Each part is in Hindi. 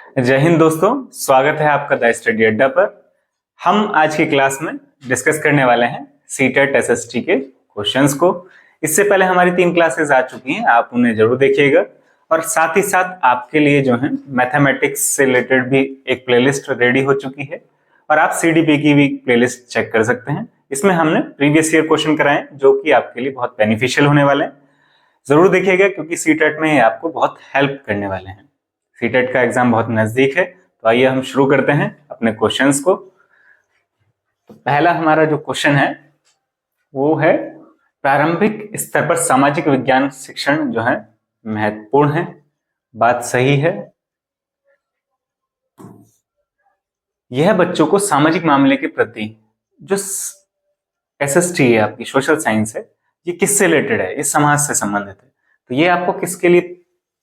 जय हिंद दोस्तों, स्वागत है आपका द स्टडी अड्डा पर। हम आज की क्लास में डिस्कस करने वाले हैं सीटेट एसएसटी के क्वेश्चंस को। इससे पहले हमारी 3 क्लासेस आ चुकी हैं, आप उन्हें जरूर देखिएगा। और साथ ही साथ आपके लिए जो है मैथमेटिक्स से रिलेटेड भी एक प्लेलिस्ट रेडी हो चुकी है और आप सीडीपी की भी प्लेलिस्ट चेक कर सकते हैं। इसमें हमने प्रीवियस ईयर क्वेश्चन कराए जो कि आपके लिए बहुत बेनिफिशियल होने वाले हैं। जरूर देखिएगा क्योंकि सीटेट में आपको बहुत हेल्प करने वाले हैं। सीटेट का एग्जाम बहुत नजदीक है, तो आइए हम शुरू करते हैं अपने क्वेश्चंस को। तो पहला हमारा जो क्वेश्चन है वो है, प्रारंभिक स्तर पर सामाजिक विज्ञान शिक्षण जो है महत्वपूर्ण है। बात सही है। यह बच्चों को सामाजिक मामले के प्रति जो एसएसटी है, आपकी सोशल साइंस है, ये किससे रिलेटेड है? इस समाज से संबंधित है। तो ये आपको किसके लिए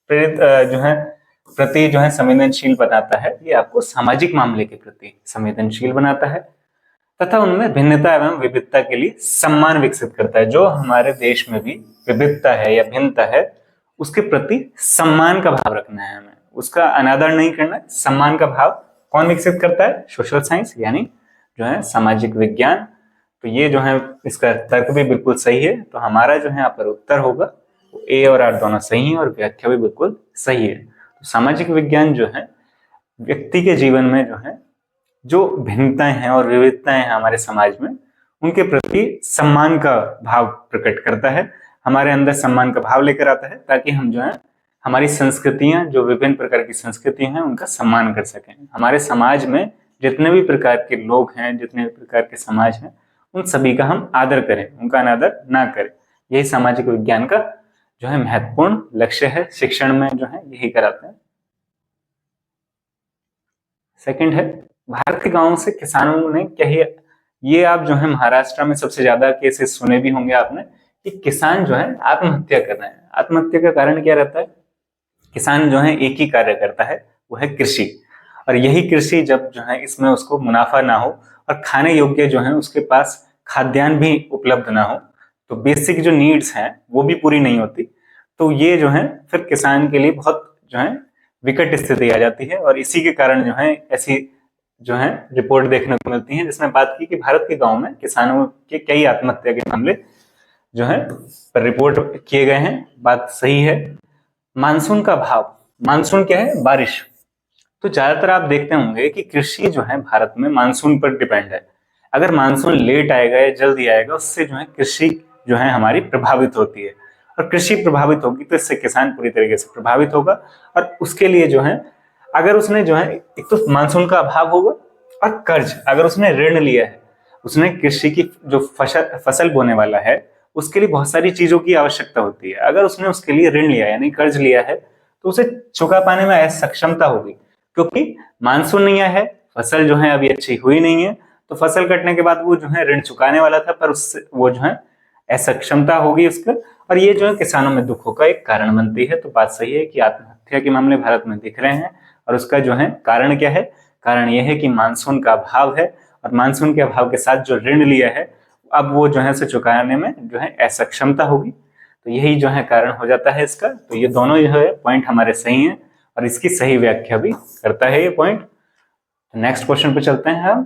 प्रेरित जो है प्रति जो है संवेदनशील बनाता है? ये आपको सामाजिक मामले के प्रति संवेदनशील बनाता है तथा उनमें भिन्नता एवं विविधता के लिए सम्मान विकसित करता है। जो हमारे देश में भी विविधता है या भिन्नता है, उसके प्रति सम्मान का भाव रखना है हमें, उसका अनादर नहीं करना है। सम्मान का भाव कौन विकसित करता है? सोशल साइंस यानी जो है सामाजिक विज्ञान। तो ये जो है इसका तर्क भी बिल्कुल सही है। तो हमारा जो है यहाँ पर उत्तर होगा ए और आर दोनों सही है और व्याख्या भी बिल्कुल सही है। तो सामाजिक विज्ञान जो है व्यक्ति के जीवन में जो है जो भिन्नताएं हैं और विविधताएं हैं हमारे समाज में, उनके प्रति सम्मान का भाव प्रकट करता है, हमारे अंदर सम्मान का भाव लेकर आता है ताकि हम जो है हमारी संस्कृतियां, जो विभिन्न प्रकार की संस्कृतियां हैं, उनका सम्मान कर सकें। हमारे समाज में जितने भी प्रकार के लोग हैं, जितने भी प्रकार के समाज हैं, उन सभी का हम आदर करें, उनका अनादर ना करें। यही सामाजिक विज्ञान का जो है महत्वपूर्ण लक्ष्य है। शिक्षण में जो है यही कराते हैं। सेकंड है, भारत के गांवों से किसानों ने क्या, ये आप जो है महाराष्ट्र में सबसे ज्यादा केसेस सुने भी होंगे आपने कि किसान जो है आत्महत्या कर रहे हैं। आत्महत्या का कारण क्या रहता है? किसान जो है एक ही कार्य करता है, वो है कृषि। और यही कृषि जब जो है इसमें उसको मुनाफा ना हो और खाने योग्य जो है उसके पास खाद्यान्न भी उपलब्ध ना हो, तो बेसिक जो नीड्स हैं वो भी पूरी नहीं होती। तो ये जो है फिर किसान के लिए बहुत जो है विकट स्थिति आ जाती है। और इसी के कारण जो है ऐसी जो है रिपोर्ट देखने को मिलती है जिसमें बात की कि भारत के गांव में किसानों के कई आत्महत्या के मामले जो है रिपोर्ट किए गए हैं। बात सही है। मानसून का भाव, मानसून क्या है? बारिश। तो ज्यादातर आप देखते होंगे कि कृषि जो है भारत में मानसून पर डिपेंड है। अगर मानसून लेट आएगा या जल्दी आएगा, उससे जो है कृषि जो है हमारी प्रभावित होती है। और कृषि प्रभावित होगी तो इससे किसान पूरी तरीके से प्रभावित होगा। और उसके लिए जो है अगर उसने जो है, एक तो मानसून का अभाव होगा, और कर्ज, अगर उसने ऋण लिया है, उसने कृषि की जो फसल बोने वाला है उसके लिए बहुत सारी चीजों की आवश्यकता होती है। अगर उसने उसके लिए ऋण लिया यानी कर्ज लिया है, तो उसे चुका पाने में असक्षमता होगी, क्योंकि मानसून नहीं आया है, फसल जो है अभी अच्छी हुई नहीं है। तो फसल कटने के बाद वो जो है ऋण चुकाने वाला था, पर उससे वो जो है असक्षमता होगी उसका, और ये जो है किसानों में दुखों का एक कारण बनती है। तो बात सही है कि आत्महत्या के मामले भारत में दिख रहे हैं। और उसका जो है कारण क्या है? कारण यह है कि मानसून का अभाव है, और मानसून के अभाव के साथ जो ऋण लिया है अब वो जो है उसे चुकाने में जो है असक्षमता होगी। तो यही जो है कारण हो जाता है इसका। तो ये दोनों जो है पॉइंट हमारे सही हैं और इसकी सही व्याख्या भी करता है ये पॉइंट। तो नेक्स्ट क्वेश्चन पे चलते हैं हम।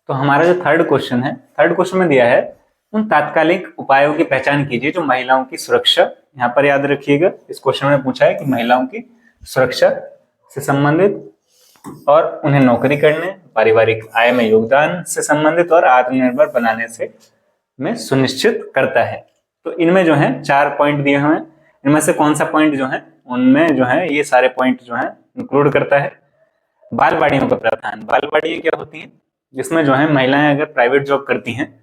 तो हमारा जो थर्ड क्वेश्चन है, थर्ड क्वेश्चन में दिया है, उन तात्कालिक उपायों की पहचान कीजिए जो महिलाओं की सुरक्षा, यहाँ पर याद रखिएगा इस क्वेश्चन में पूछा है कि महिलाओं की सुरक्षा से संबंधित और उन्हें नौकरी करने, पारिवारिक आय में योगदान से संबंधित और आत्मनिर्भर बनाने से में सुनिश्चित करता है। तो इनमें जो है 4 पॉइंट दिए हुए हैं। इनमें से कौन सा पॉइंट जो है उनमें जो है ये सारे पॉइंट जो है इंक्लूड करता है? बालवाड़ियों का प्रावधान। बालवाड़ी क्या होती है? जिसमें जो है महिलाएं अगर प्राइवेट जॉब करती हैं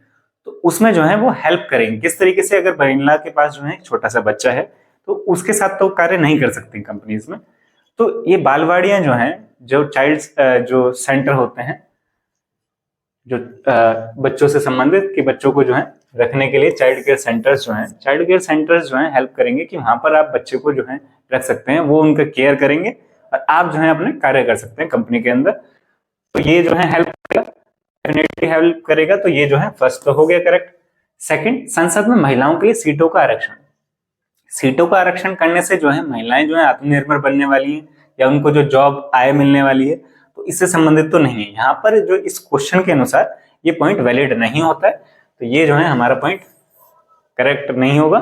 तो उसमें जो है वो हेल्प करेंगे। किस तरीके से? अगर महिला के पास जो है एक छोटा सा बच्चा है तो उसके साथ तो कार्य नहीं कर सकती कंपनीज में। तो ये बालवाड़ियां जो हैं, जो चाइल्ड जो सेंटर होते हैं, जो बच्चों से संबंधित कि बच्चों को जो है रखने के लिए चाइल्ड केयर सेंटर्स जो हैं, चाइल्ड केयर सेंटर्स जो हैं हेल्प करेंगे कि वहां पर आप बच्चे को जो है रख सकते हैं, वो उनका केयर करेंगे और आप जो है अपने कार्य कर सकते हैं कंपनी के अंदर। तो ये जो है हेल्प करेगा, डेफिनेटली हेल्प करेगा। तो ये जो है फर्स्ट तो हो गया करेक्ट। सेकंड, संसद में महिलाओं के लिए सीटों का आरक्षण। सीटों का आरक्षण करने से जो है महिलाएं जो है आत्मनिर्भर बनने वाली हैं, या उनको जो जॉब आय मिलने वाली है, तो इससे संबंधित तो नहीं है। यहाँ पर जो इस क्वेश्चन के अनुसार ये पॉइंट वैलिड नहीं होता है, तो ये जो है हमारा पॉइंट करेक्ट नहीं होगा।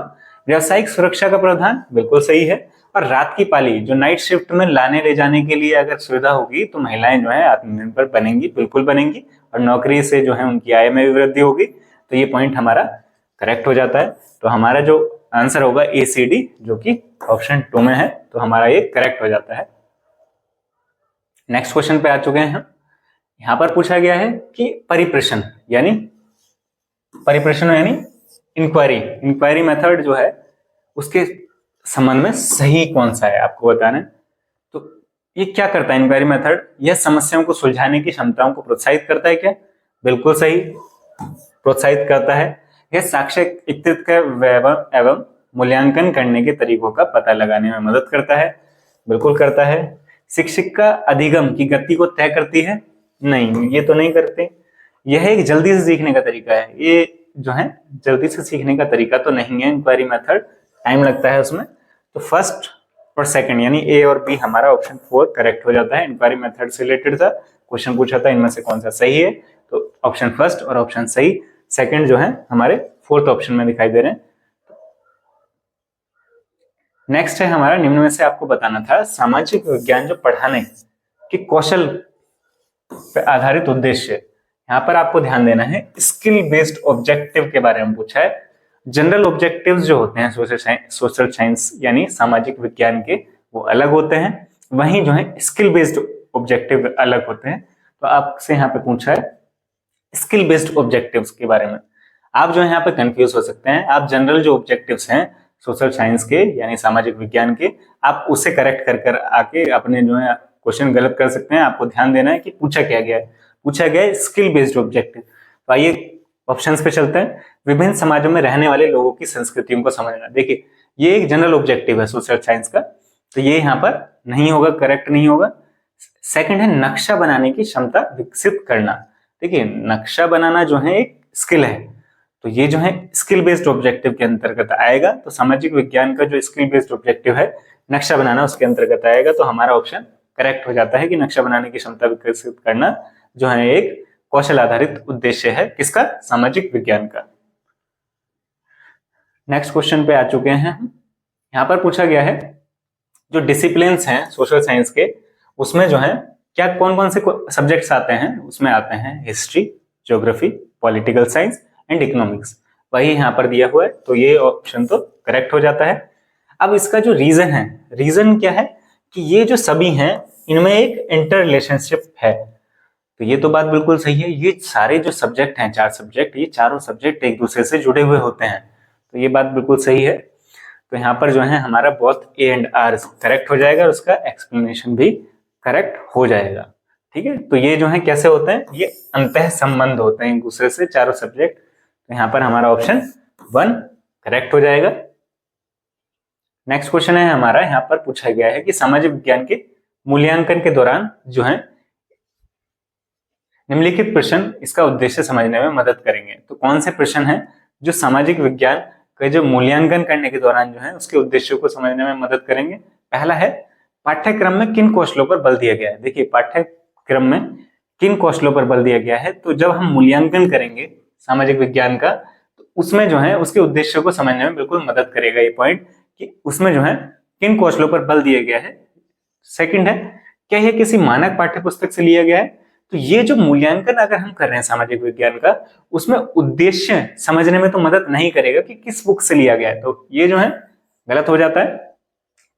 व्यावसायिक सुरक्षा का प्रावधान बिल्कुल सही है, और रात की पाली जो नाइट शिफ्ट में लाने ले जाने के लिए अगर सुविधा होगी तो महिलाएं जो है आत्मनिर्भर बनेंगी, बिल्कुल बनेंगी, और नौकरी से जो है उनकी आय में भी वृद्धि होगी, तो ये पॉइंट हमारा करेक्ट हो जाता है। तो हमारा जो आंसर होगा ACD, जो कि ऑप्शन 2 में है, तो हमारा ये करेक्ट हो जाता है। नेक्स्ट क्वेश्चन पे आ चुके हैं हम। यहाँ पर पूछा गया है कि परिप्रश्न यानी इंक्वायरी मेथड जो है उसके संबंध में सही कौन सा है आपको बताना है। तो ये क्या करता है इंक्वायरी मेथड? यह समस्याओं को सुलझाने की क्षमताओं को प्रोत्साहित करता है क्या? बिल्कुल सही, प्रोत्साहित करता है। यह साक्ष्य एकत्रित कर एवं मूल्यांकन करने के तरीकों का पता लगाने में मदद करता है, बिल्कुल करता है। शिक्षिका अधिगम की गति को तय करती है? नहीं, ये तो नहीं करते। यह एक जल्दी से सीखने का तरीका है, ये जो है जल्दी से सीखने का तरीका तो नहीं है इंक्वायरी मेथड, टाइम लगता है उसमें। तो फर्स्ट और सेकंड यानी A और B हमारा ऑप्शन 4 करेक्ट हो जाता है। इंक्वायरी मेथड से रिलेटेड था, क्वेश्चन पूछा था इनमें से कौन सा सही है, तो ऑप्शन फर्स्ट और ऑप्शन सही सेकंड जो है हमारे 4th ऑप्शन में दिखाई दे रहे हैं। नेक्स्ट है हमारा, निम्न में से आपको बताना था सामाजिक विज्ञान जो पढ़ाने के कौशल पे आधारित उद्देश्य। यहाँ पर आपको ध्यान देना है स्किल बेस्ड ऑब्जेक्टिव के बारे में पूछा है। जनरल ऑब्जेक्टिव्स जो होते हैं सोशल साइंस यानी सामाजिक विज्ञान के, वो अलग होते हैं, वहीं जो है स्किल बेस्ड ऑब्जेक्टिव अलग होते हैं। तो आपसे यहाँ पे पूछा है स्किल बेस्ड ऑब्जेक्टिव्स के बारे में। आप जो है यहाँ पे कंफ्यूज हो सकते हैं। आप जनरल जो ऑब्जेक्टिव्स हैं सोशल साइंस के यानी सामाजिक विज्ञान के, आप उसे करेक्ट कर आके अपने जो है क्वेश्चन गलत कर सकते हैं। आपको ध्यान देना है कि पूछा क्या गया है, पूछा गया है स्किल बेस्ड ऑब्जेक्टिव। तो आइए ऑप्शंस पे चलते हैं। विभिन्न समाजों में रहने वाले लोगों की संस्कृतियों को समझना। देखिए ये एक जनरल ऑब्जेक्टिव है सोशल साइंस का, तो ये यहाँ पर नहीं होगा, करेक्ट नहीं होगा। सेकंड है नक्शा बनाने की क्षमता विकसित करना। देखिए नक्शा बनाना जो है एक स्किल है, तो ये जो है स्किल बेस्ड ऑब्जेक्टिव के अंतर्गत आएगा। तो सामाजिक विज्ञान का जो स्किल बेस्ड ऑब्जेक्टिव है नक्शा बनाना उसके अंतर्गत आएगा। तो हमारा ऑप्शन करेक्ट हो जाता है कि नक्शा बनाने की क्षमता विकसित करना जो है एक कौशल आधारित उद्देश्य है किसका? सामाजिक विज्ञान का। नेक्स्ट क्वेश्चन पे आ चुके हैं। यहाँ पर पूछा गया है जो डिसिप्लिन्स हैं सोशल साइंस के, उसमें जो है क्या कौन कौन से सब्जेक्ट्स आते हैं? उसमें आते हैं history, geography, political science and economics. वही यहाँ पर दिया हुआ है, तो ये ऑप्शन तो करेक्ट हो जाता है। अब इसका जो रीजन है, रीजन क्या है कि ये जो सभी हैं इनमें एक इंटर रिलेशनशिप है। तो ये तो बात बिल्कुल सही है। ये सारे जो सब्जेक्ट हैं, 4 सब्जेक्ट, ये चारों सब्जेक्ट एक दूसरे से जुड़े हुए होते हैं, तो ये बात बिल्कुल सही है। तो यहाँ पर जो है हमारा both A and R correct हो जाएगा और उसका एक्सप्लेनेशन भी करेक्ट हो जाएगा। ठीक है, तो ये जो है कैसे होते हैं, ये अंतः संबंध होते हैं एक दूसरे से चारों सब्जेक्ट। तो यहाँ पर हमारा ऑप्शन 1 करेक्ट हो जाएगा। नेक्स्ट क्वेश्चन है हमारा, यहाँ पर पूछा गया है कि सामाजिक विज्ञान के मूल्यांकन के दौरान जो है निम्नलिखित प्रश्न इसका उद्देश्य समझने में मदद करेंगे। तो कौन से प्रश्न हैं जो सामाजिक विज्ञान का जो मूल्यांकन करने के दौरान जो है उसके उद्देश्यों को समझने में मदद करेंगे? पहला है पाठ्यक्रम में किन कौशलों पर बल दिया गया है। देखिए पाठ्यक्रम में किन कौशलों पर बल दिया गया है, तो जब हम मूल्यांकन करेंगे सामाजिक विज्ञान का, तो उसमें जो है उसके उद्देश्यों को समझने में बिल्कुल मदद करेगा ये पॉइंट कि उसमें जो है किन कौशलों पर बल दिया गया है। सेकंड है क्या यह किसी मानक पाठ्य पुस्तक से लिया गया है। तो ये जो मूल्यांकन अगर हम कर रहे हैं सामाजिक विज्ञान का, उसमें उद्देश्य समझने में तो मदद नहीं करेगा कि किस बुक से लिया गया है, तो ये जो है गलत हो जाता है।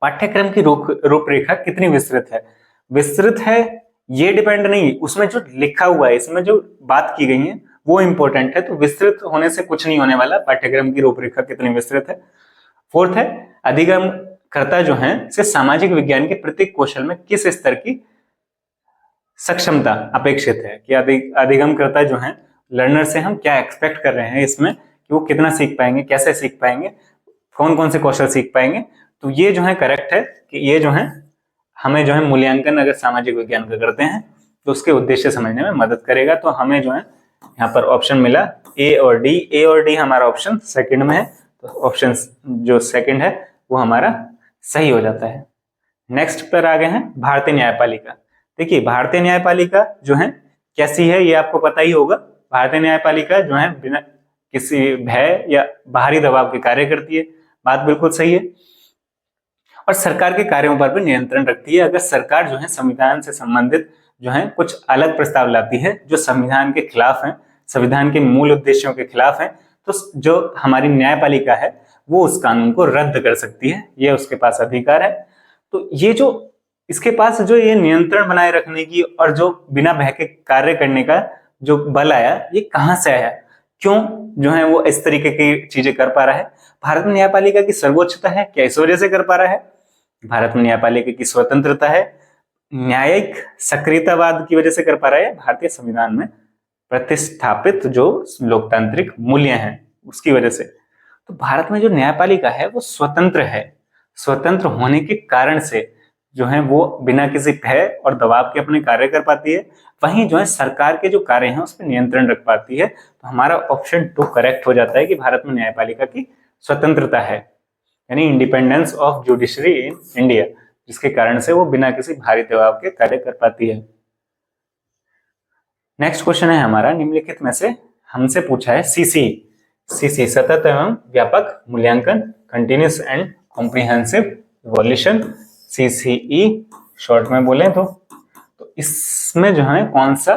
पाठ्यक्रम की रूपरेखा कितनी विस्तृत है? विस्तृत है ये डिपेंड नहीं, उसमें जो लिखा हुआ है, इसमें जो बात की गई है वो इंपॉर्टेंट है। तो विस्तृत होने से कुछ नहीं होने वाला, पाठ्यक्रम की रूपरेखा कितनी विस्तृत है। फोर्थ है अधिगम कर्ता जो है से सामाजिक विज्ञान के प्रत्येक कौशल में किस स्तर की सक्षमता अपेक्षित है, कि अधिगम करता जो है लर्नर से हम क्या एक्सपेक्ट कर रहे हैं इसमें, कि वो कितना सीख पाएंगे, कैसे सीख पाएंगे, कौन कौन से कौशल सीख पाएंगे। तो ये जो है करेक्ट है कि ये जो है हमें जो है मूल्यांकन अगर सामाजिक विज्ञान का करते हैं तो उसके उद्देश्य समझने में मदद करेगा। तो हमें जो है यहाँ पर ऑप्शन मिला A और D। A और D हमारा ऑप्शन सेकंड में है, तो ऑप्शन जो सेकंड है वो हमारा सही हो जाता है। नेक्स्ट पर आ गए हैं भारतीय न्यायपालिका। देखिए भारतीय न्यायपालिका जो है कैसी है ये आपको पता ही होगा। भारतीय न्यायपालिका जो है बिना किसी भय या बाहरी दबाव के कार्य करती है, बात बिल्कुल सही है। और सरकार के कार्यों पर भी नियंत्रण रखती है। अगर सरकार जो है संविधान से संबंधित जो है कुछ अलग प्रस्ताव लाती है जो संविधान के खिलाफ है, संविधान के मूल उद्देश्यों के खिलाफ है, तो जो हमारी न्यायपालिका है वो उस कानून को रद्द कर सकती है, ये उसके पास अधिकार है। तो ये जो इसके पास जो ये नियंत्रण बनाए रखने की और जो बिना भय के कार्य करने का जो बल आया, ये कहां से आया, क्यों जो है वो इस तरीके की चीजें कर पा रहा है? भारत में न्यायपालिका की सर्वोच्चता है, क्या इस वजह से कर पा रहा है? भारत में न्यायपालिका की स्वतंत्रता है, न्यायिक सक्रियतावाद की वजह से कर पा रहा है, भारतीय संविधान में प्रतिस्थापित जो लोकतांत्रिक मूल्य हैं उसकी वजह से। तो भारत में जो न्यायपालिका है वो स्वतंत्र है। स्वतंत्र होने के कारण से जो है वो बिना किसी भय और दबाव के अपने कार्य कर पाती है। वहीं जो है सरकार के जो कार्य हैं उस पर नियंत्रण रख पाती है। तो हमारा ऑप्शन 2 करेक्ट हो जाता है कि भारत में न्यायपालिका की स्वतंत्रता है, यानी independence of judiciary in India, जिसके कारण से वो बिना किसी भारी दबाव के कार्य कर पाती है। नेक्स्ट क्वेश्चन है हमारा, निम्नलिखित में से हमसे पूछा है सीसी सतत एवं व्यापक मूल्यांकन, continuous and comprehensive evolution, CCE short में बोले तो इसमें जो है कौन सा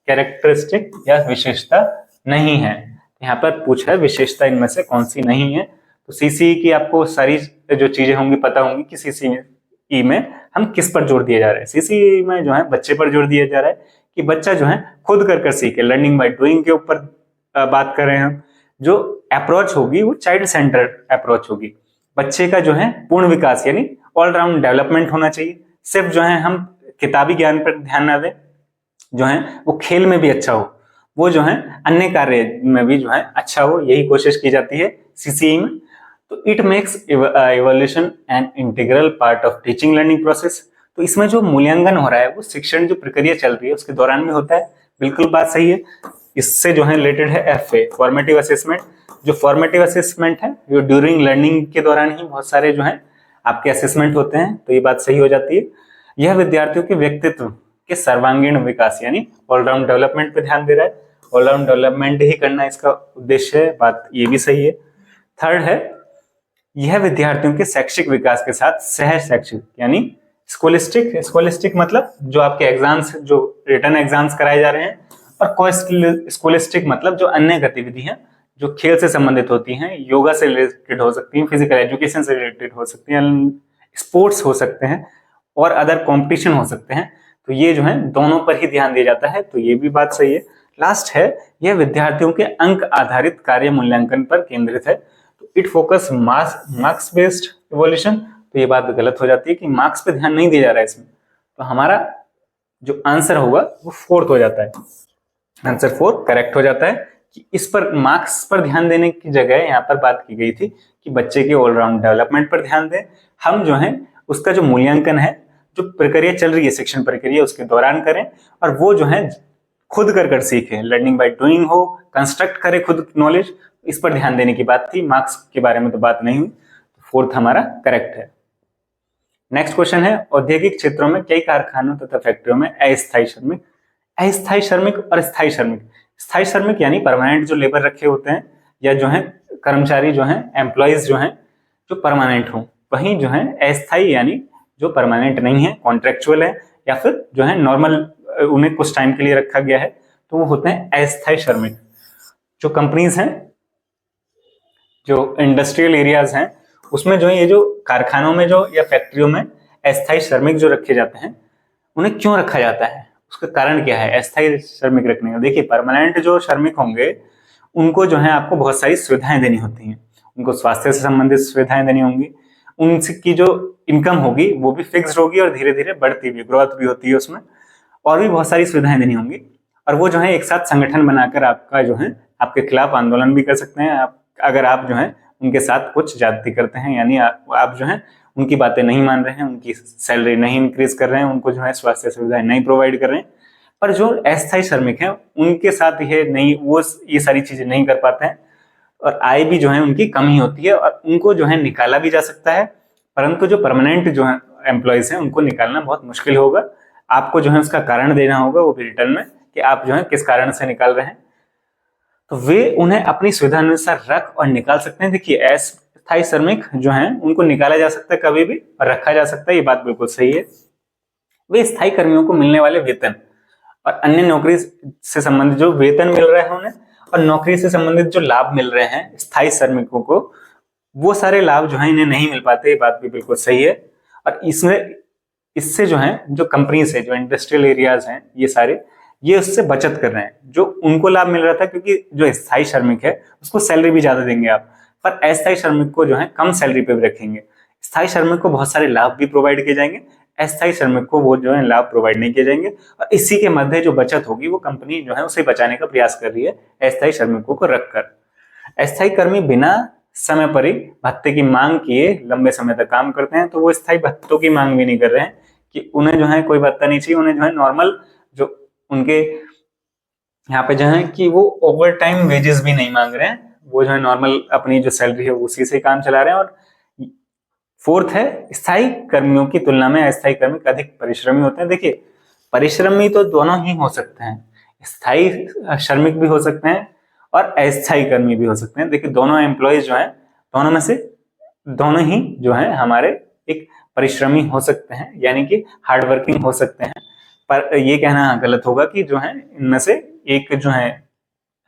कैरेक्टरिस्टिक या विशेषता नहीं है? यहाँ पर पूछा है विशेषता इनमें से कौन सी नहीं है। तो CCE की आपको सारी जो चीजें होंगी पता होंगी कि CCE में हम किस पर जोर दिया जा रहा है। CCE में जो है बच्चे पर जोर दिया जा रहा है कि बच्चा जो है खुद कर सीखे, लर्निंग बाय डूइंग के ऊपर बात कर रहे हैं हम। जो अप्रोच होगी वो चाइल्ड सेंटर्ड अप्रोच होगी। बच्चे का जो है पूर्ण विकास यानी ऑलराउंड डेवलपमेंट होना चाहिए। सिर्फ जो है हम किताबी ज्ञान पर ध्यान ना दें, जो है वो खेल में भी अच्छा हो, वो जो है अन्य कार्य में भी जो है अच्छा हो, यही कोशिश की जाती है CCE में। तो it makes evolution an integral part of teaching learning process. तो इसमें जो मूल्यांकन हो रहा है वो शिक्षण जो प्रक्रिया चल रही है उसके दौरान भी होता है, बिल्कुल बात सही है। इससे जो है रिलेटेड है FA फॉर्मेटिव असेसमेंट। जो फॉर्मेटिव असेसमेंट है जो ड्यूरिंग लर्निंग के दौरान ही बहुत सारे जो है आपके असेसमेंट होते हैं, तो ये बात सही हो जाती है। यह विद्यार्थियों के व्यक्तित्व के सर्वांगीण विकास यानी ऑलराउंड डेवलपमेंट पे ध्यान दे रहा है। ऑलराउंड डेवलपमेंट ही करना इसका उद्देश्य है, बात ये भी सही है। थर्ड है, यह विद्यार्थियों के शैक्षिक विकास के साथ सह शैक्षिक यानी स्कोलिस्टिक मतलब जो आपके एग्जाम्स, जो रिटर्न एग्जाम्स कराए जा रहे हैं, और स्कोलिस्टिक मतलब जो अन्य गतिविधियां जो खेल से संबंधित होती हैं, योगा से रिलेटेड हो सकती हैं, फिजिकल एजुकेशन से रिलेटेड हो सकती हैं, स्पोर्ट्स हो सकते हैं और अदर कंपटीशन हो सकते हैं। तो ये जो है दोनों पर ही ध्यान दिया जाता है, तो ये भी बात सही है। लास्ट है, यह विद्यार्थियों के अंक आधारित कार्य मूल्यांकन पर केंद्रित है। तो it focus marks based evolution. तो ये बात गलत हो जाती है कि मार्क्स पे ध्यान नहीं दिया जा रहा है इसमें। तो हमारा जो आंसर होगा वो 4th हो जाता है, आंसर 4 करेक्ट हो जाता है कि इस पर मार्क्स पर ध्यान देने की जगह यहाँ पर बात की गई थी कि बच्चे के ऑलराउंड डेवलपमेंट पर ध्यान दें। हम जो है उसका जो मूल्यांकन है, जो प्रक्रिया चल रही है शिक्षण प्रक्रिया, उसके दौरान करें, और वो जो है खुद कर सीखे, लर्निंग बाय डूइंग हो, कंस्ट्रक्ट करे खुद नॉलेज, इस पर ध्यान देने की बात थी। मार्क्स के बारे में तो बात नहीं हुई, 4th हमारा करेक्ट है। नेक्स्ट क्वेश्चन है, औद्योगिक क्षेत्रों में कई कारखानों तथा फैक्ट्रियों में अस्थायी श्रमिक और स्थायी श्रमिक। स्थायी श्रमिक यानी परमानेंट जो लेबर रखे होते हैं, या जो है कर्मचारी जो है एम्प्लॉइज जो है जो परमानेंट हो। वहीं जो है अस्थायी यानी जो परमानेंट नहीं है, कॉन्ट्रेक्चुअल है, या फिर जो है नॉर्मल उन्हें कुछ टाइम के लिए रखा गया है, तो वो होते हैं अस्थायी श्रमिक। जो कंपनीज हैं, जो इंडस्ट्रियल एरियाज हैं, उसमें जो है ये जो कारखानों में जो या फैक्ट्रियों में अस्थायी श्रमिक जो रखे जाते हैं, उन्हें क्यों रखा जाता है, उसका कारण क्या है अस्थायी श्रमिक रखने का? देखिए, परमानेंट जो श्रमिक होंगे उनको जो है आपको बहुत सारी सुविधाएं देनी होती हैं, उनको स्वास्थ्य से संबंधित सुविधाएं देनी होंगी, उनकी जो इनकम होगी वो भी फिक्स्ड होगी और धीरे धीरे बढ़ती भी, ग्रोथ भी होती है उसमें, और भी बहुत सारी सुविधाएं देनी होंगी। और वो जो है एक साथ संगठन बनाकर आपका जो है आपके खिलाफ आंदोलन भी कर सकते हैं, अगर आप जो है उनके साथ कुछ ज्यादती करते हैं, यानी आप जो है उनकी बातें नहीं मान रहे हैं, उनकी सैलरी नहीं इंक्रीज कर रहे हैं, उनको जो है स्वास्थ्य सुविधाएं नहीं प्रोवाइड कर रहे हैं। पर जो अस्थायी श्रमिक हैं उनके साथ ये सारी चीजें नहीं कर पाते हैं, और आय भी जो है उनकी कम ही होती है, और उनको जो है निकाला भी जा सकता है। परंतु जो परमानेंट जो है एम्प्लॉयज हैं उनको निकालना बहुत मुश्किल होगा। आपको जो है उसका कारण देना होगा वो भी रिटर्न में कि आप जो है किस कारण से निकाल रहे हैं। तो वे उन्हें अपनी सुविधा अनुसार रख और निकाल सकते हैं। देखिए अस्थायी श्रमिक जो हैं उनको निकाला जा सकता है कभी भी और रखा जा सकता है, ये बात बिल्कुल सही है। वे स्थायी कर्मियों को मिलने वाले वेतन और अन्य नौकरी से संबंधित जो वेतन मिल रहा है उन्हें और नौकरी से संबंधित जो लाभ मिल रहे हैं स्थायी श्रमिकों को, वो सारे लाभ जो है इन्हें नहीं मिल पाते, ये बात भी बिल्कुल सही है। और इसमें इससे जो है जो कंपनीज है, जो इंडस्ट्रियल एरियाज हैं, ये सारे ये उससे बचत कर रहे हैं। जो उनको लाभ मिल रहा था क्योंकि जो स्थायी श्रमिक है उसको सैलरी भी ज्यादा देंगे आप, पर अस्थायी श्रमिक को जो है कम सैलरी पे भी रखेंगे। स्थायी श्रमिक को बहुत सारे लाभ भी प्रोवाइड किए जाएंगे, अस्थायी श्रमिक को वो जो है लाभ प्रोवाइड नहीं किए जाएंगे। और इसी के मध्य जो बचत होगी वो कंपनी जो है उसे बचाने का प्रयास कर रही है अस्थायी श्रमिकों को रखकर। अस्थायी कर्मी बिना समय पर ही भत्ते की मांग किए लंबे समय तक काम करते हैं, तो वो स्थायी भत्तों की मांग भी नहीं कर रहे हैं कि उन्हें जो है कोई भत्ता नहीं चाहिए। उन्हें जो है नॉर्मल जो उनके यहाँ पे जो है कि वो ओवर टाइम वेजेस भी नहीं मांग रहे हैं, वो जो है नॉर्मल अपनी जो सैलरी है उसी से काम चला रहे हैं। और फोर्थ है स्थायी कर्मियों की तुलना में अस्थायी कर्मी अधिक परिश्रमी होते हैं। देखिए परिश्रमी तो दोनों ही हो सकते हैं, स्थायी श्रमिक भी हो सकते हैं और अस्थायी कर्मी भी हो सकते हैं। देखिए दोनों एम्प्लॉयज जो है दोनों में से दोनों ही जो है हमारे एक परिश्रमी हो सकते हैं, यानी कि हार्ड वर्किंग हो सकते हैं। पर ये कहना गलत होगा कि जो है इनमें से एक जो है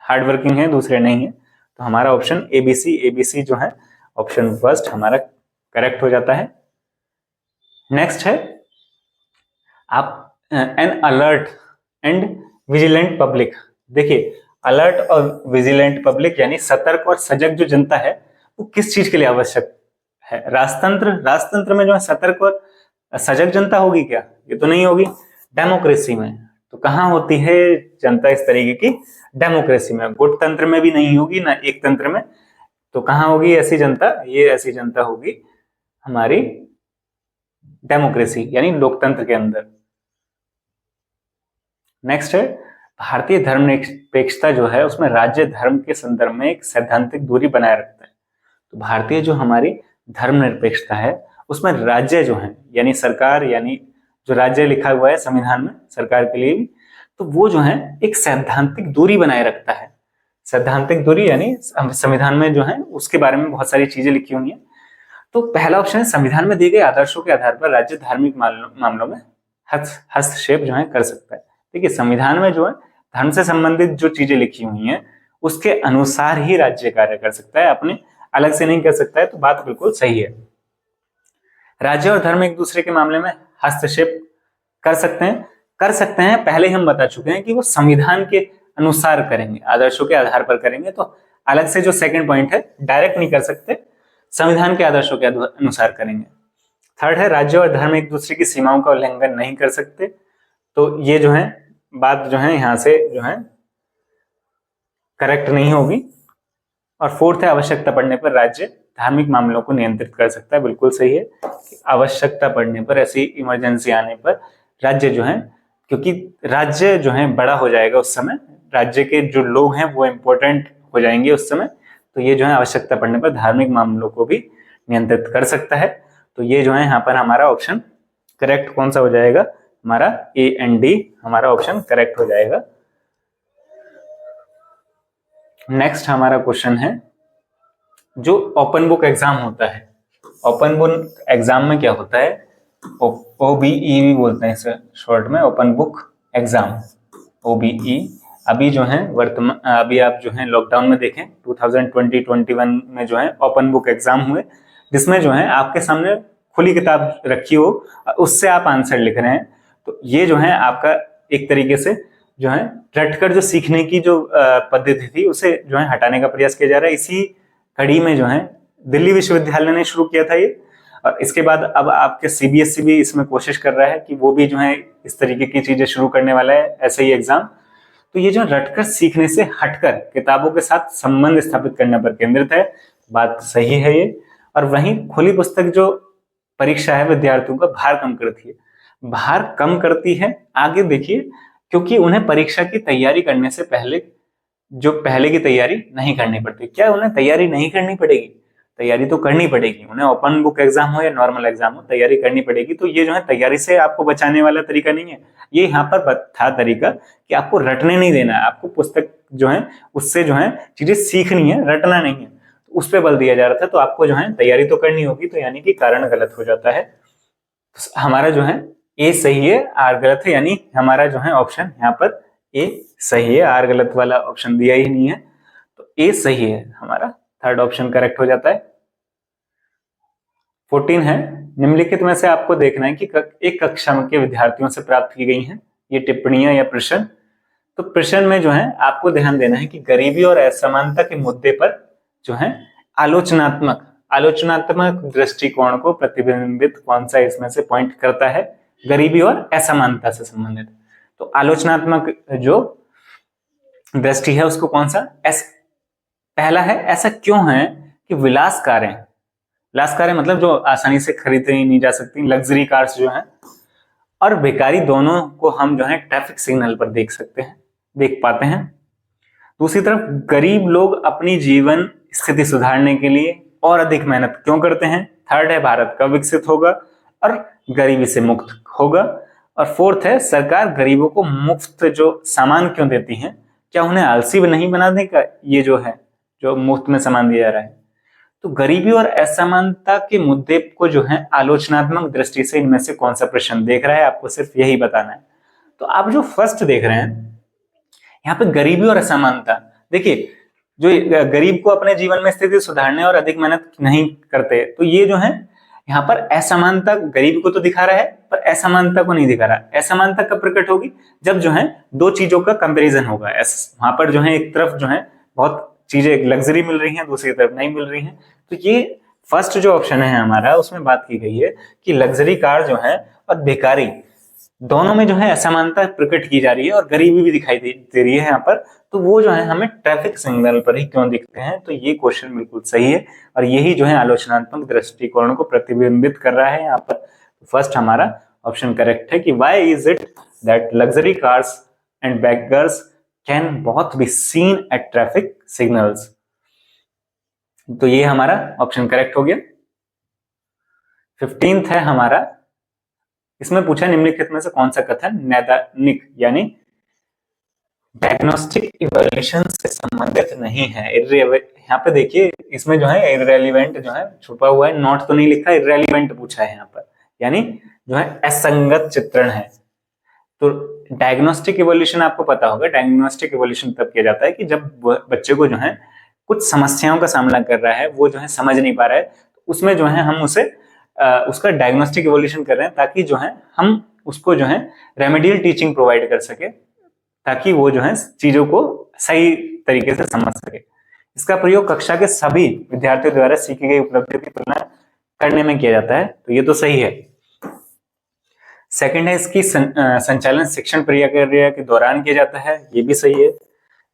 हार्ड वर्किंग है दूसरे नहीं है। तो हमारा ऑप्शन एबीसी जो है ऑप्शन फर्स्ट हमारा करेक्ट हो जाता है। नेक्स्ट है आप N alert and vigilant public. देखिए अलर्ट और विजिलेंट पब्लिक यानी सतर्क और सजग जो जनता है वो किस चीज के लिए आवश्यक है? राजतंत्र में जो है सतर्क और सजग जनता होगी क्या? ये तो नहीं होगी। डेमोक्रेसी में तो कहाँ होती है जनता इस तरीके की? डेमोक्रेसी में। गुटतंत्र में भी नहीं होगी ना एक तंत्र में। तो कहाँ होगी ऐसी जनता? ये ऐसी जनता होगी हमारी डेमोक्रेसी यानी लोकतंत्र के अंदर। नेक्स्ट है भारतीय धर्मनिरपेक्षता जो है उसमें राज्य धर्म के संदर्भ में एक सैद्धांतिक दूरी बनाए रखता है। तो भारतीय जो हमारी धर्मनिरपेक्षता है उसमें राज्य जो है यानी सरकार, यानी जो राज्य लिखा हुआ है संविधान में सरकार के लिए भी, तो वो जो है एक सैद्धांतिक दूरी बनाए रखता है। सैद्धांतिक दूरी यानी संविधान में जो है उसके बारे में बहुत सारी चीजें लिखी हुई हैं। तो पहला ऑप्शन है संविधान में दिए गए आदर्शों के आधार पर राज्य धार्मिक मामलों में हस्तक्षेप जो है कर सकता है। देखिए संविधान में जो है धर्म से संबंधित जो चीजें लिखी हुई हैं उसके अनुसार ही राज्य कार्य कर सकता है, अपने अलग से नहीं कर सकता है। तो बात बिल्कुल सही है। राज्य और धर्म एक दूसरे के मामले में हस्तक्षेप कर सकते हैं। पहले हम बता चुके हैं कि वो संविधान के अनुसार करेंगे, आदर्शों के आधार पर करेंगे। तो अलग से जो सेकंड पॉइंट है डायरेक्ट नहीं कर सकते, संविधान के आदर्शों के अनुसार करेंगे। थर्ड है राज्य और धर्म एक दूसरे की सीमाओं का उल्लंघन नहीं कर सकते। तो ये जो है बात जो है यहाँ से जो है करेक्ट नहीं होगी। और फोर्थ है आवश्यकता पड़ने पर राज्य धार्मिक मामलों को नियंत्रित कर सकता है। बिल्कुल सही है, आवश्यकता पड़ने पर, ऐसी इमरजेंसी आने पर राज्य जो है, क्योंकि राज्य जो है बड़ा हो जाएगा उस समय, राज्य के जो लोग हैं वो इंपॉर्टेंट हो जाएंगे उस समय। तो ये जो है आवश्यकता पड़ने पर धार्मिक मामलों को भी नियंत्रित कर सकता है। तो ये जो है यहाँ पर हमारा ऑप्शन करेक्ट कौन सा हो जाएगा? हमारा ए एंड डी हमारा ऑप्शन करेक्ट हो जाएगा। नेक्स्ट हमारा क्वेश्चन है जो ओपन बुक एग्जाम होता है, ओपन बुक एग्जाम में क्या होता है? OBE भी बोलते हैं इसे शॉर्ट में, ओपन बुक एग्जाम, OBE। अभी जो है अभी आप जो है लॉकडाउन में देखें 2020-21 में जो है ओपन बुक एग्जाम हुए, जिसमें जो है आपके सामने खुली किताब रखी हो, उससे आप आंसर लिख रहे हैं। तो ये जो है आपका एक तरीके से जो है रटकर जो सीखने की जो पद्धति थी उसे जो है हटाने का प्रयास किया जा रहा है। इसी कड़ी में जो है दिल्ली विश्वविद्यालय ने शुरू किया था ये, और इसके बाद अब आपके CBSE भी इसमें कोशिश कर रहा है कि वो भी जो है इस तरीके की चीजें शुरू करने वाला है, ऐसे ही एग्जाम। तो ये जो रटकर सीखने से हटकर किताबों के साथ संबंध स्थापित करने पर केंद्रित है, बात सही है ये। और वहीं खुली पुस्तक जो परीक्षा है विद्यार्थियों का भार कम करती है, भार कम करती है। आगे देखिए, क्योंकि उन्हें परीक्षा की तैयारी करने से पहले की तैयारी नहीं करनी पड़ती। क्या उन्हें तैयारी नहीं करनी पड़ेगी? तैयारी तो करनी पड़ेगी, उन्हें ओपन बुक एग्जाम हो या नॉर्मल एग्जाम हो, तैयारी करनी पड़ेगी। तो ये जो है तैयारी से आपको बचाने वाला तरीका नहीं है, ये यहाँ पर था तरीका कि आपको रटने नहीं देना है, आपको पुस्तक जो है उससे जो है चीजें सीखनी है, रटना नहीं है, तो उस पर बल दिया जा रहा था। तो आपको जो है तैयारी तो करनी होगी, तो यानी कि कारण गलत हो जाता है। तो हमारा जो है ए सही है, आर गलत है, यानी हमारा जो है ऑप्शन यहाँ पर ए सही है, आर गलत वाला ऑप्शन दिया ही नहीं है, तो ए सही है, हमारा थर्ड ऑप्शन करेक्ट हो जाता है। 14 है, निम्नलिखित में से आपको देखना है कि एक कक्षा के विद्यार्थियों से प्राप्त की गई हैं ये टिप्पणियां या प्रश्न। तो प्रश्न में जो है आपको ध्यान देना है कि गरीबी और असमानता के मुद्दे पर जो है आलोचनात्मक दृष्टिकोण को प्रतिबिंबित कौन सा इसमें से पॉइंट करता है, गरीबी और असमानता से संबंधित। तो आलोचनात्मक जो दृष्टि है उसको कौन सा, पहला है ऐसा क्यों है कि विलास कारें मतलब जो आसानी से खरीदी नहीं जा सकती, लग्जरी कार्स जो हैं, और बेकारी दोनों को हम जो है ट्रैफिक सिग्नल पर देख पाते हैं। दूसरी तरफ गरीब लोग अपनी जीवन स्थिति सुधारने के लिए और अधिक मेहनत क्यों करते हैं। थर्ड है भारत कब विकसित होगा और गरीबी से मुक्त होगा। और फोर्थ है सरकार गरीबों को मुफ्त जो सामान क्यों देती है, क्या उन्हें आलसी नहीं बनाने का ये जो है जो मुफ्त में सामान दिया जा रहा है। तो गरीबी और असमानता के मुद्दे को जो है आलोचनात्मक दृष्टि से इनमें से कौन सा प्रश्न देख रहा है, आपको सिर्फ यही बताना है। तो आप जो फर्स्ट देख रहे हैं यहाँ पे गरीबी और असमानता, देखिए जो गरीब को अपने जीवन में स्थिति सुधारने और अधिक मेहनत नहीं करते, तो ये जो है यहाँ पर असमानता गरीब को तो दिखा रहा है पर असमानता को नहीं दिखा रहा। असमानता कब प्रकट होगी, जब जो है दो चीजों का कंपैरिजन होगा। वहां पर जो है एक तरफ जो है बहुत चीजें लग्जरी मिल रही हैं, दूसरी तरफ नहीं मिल रही हैं। तो ये फर्स्ट जो ऑप्शन है हमारा, उसमें बात की गई है कि लग्जरी कार जो है और बेकारी दोनों में जो है असमानता प्रकट की जा रही है और गरीबी भी दिखाई दे रही है यहाँ पर। तो वो जो है हमें ट्रैफिक सिग्नल पर ही क्यों दिखते हैं, तो ये क्वेश्चन बिल्कुल सही है और यही जो है आलोचनात्मक दृष्टिकोण को प्रतिबिंबित कर रहा है यहाँ पर। फर्स्ट हमारा ऑप्शन करेक्ट है कि why is it that luxury cars and beggars can both be seen at traffic signals. तो ये हमारा ऑप्शन करेक्ट हो गया। 15th है हमारा, इसमें पूछा निम्नलिखित में से कौन सा कथन नैदानिक यानी डायग्नोस्टिक इवैल्यूएशन से संबंधित नहीं है। यहाँ पे देखिए इसमें जो है इररेलेवेंट जो है छुपा हुआ है, नॉट तो नहीं लिखा, इररेलेवेंट पूछा है यहाँ पर, यानी जो है असंगत चित्रण है। तो डायग्नोस्टिक इवोल्यूशन आपको पता होगा, डायग्नोस्टिक इवोल्यूशन तब किया जाता है कि जब बच्चे को जो है कुछ समस्याओं का सामना कर रहा है, वो जो है समझ नहीं पा रहा है, तो उसमें जो है हम उसे उसका डायग्नोस्टिक इवोल्यूशन कर रहे हैं ताकि जो है हम उसको जो है रेमेडियल टीचिंग प्रोवाइड कर सके, ताकि वो जो है चीजों को सही तरीके से समझ सके। इसका प्रयोग कक्षा के सभी विद्यार्थियों द्वारा सीखी गई उपलब्धियों की तुलना करने में किया जाता है, तो ये तो सही है। सेकंड है इसकी संचालन शिक्षण प्रक्रिया के दौरान किया जाता है, ये भी सही है।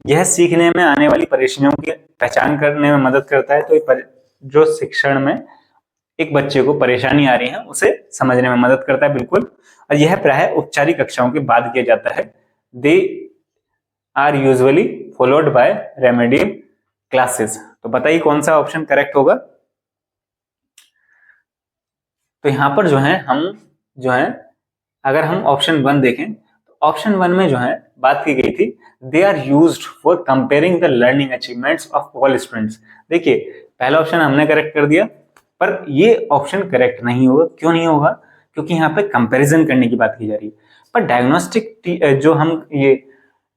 यह सीखने में आने वाली परेशानियों की पहचान करने में मदद करता है, तो जो शिक्षण में एक बच्चे को परेशानी आ रही है उसे समझने में मदद करता है, बिल्कुल। और यह प्रायः औपचारिक कक्षाओं के बाद किया जाता है। They are usually followed by remedial classes. तो बताइए कौन सा ऑप्शन करेक्ट होगा। तो यहां पर जो है हम जो है अगर हम ऑप्शन 1 देखें तो ऑप्शन 1 में जो है बात की गई थी they are used for comparing the learning achievements of all students. देखिए पहला ऑप्शन हमने करेक्ट कर दिया, पर ये ऑप्शन करेक्ट नहीं होगा। क्यों नहीं होगा, क्योंकि यहाँ पे कंपैरिजन करने की बात की जा रही है। पर डायग्नोस्टिक जो हम ये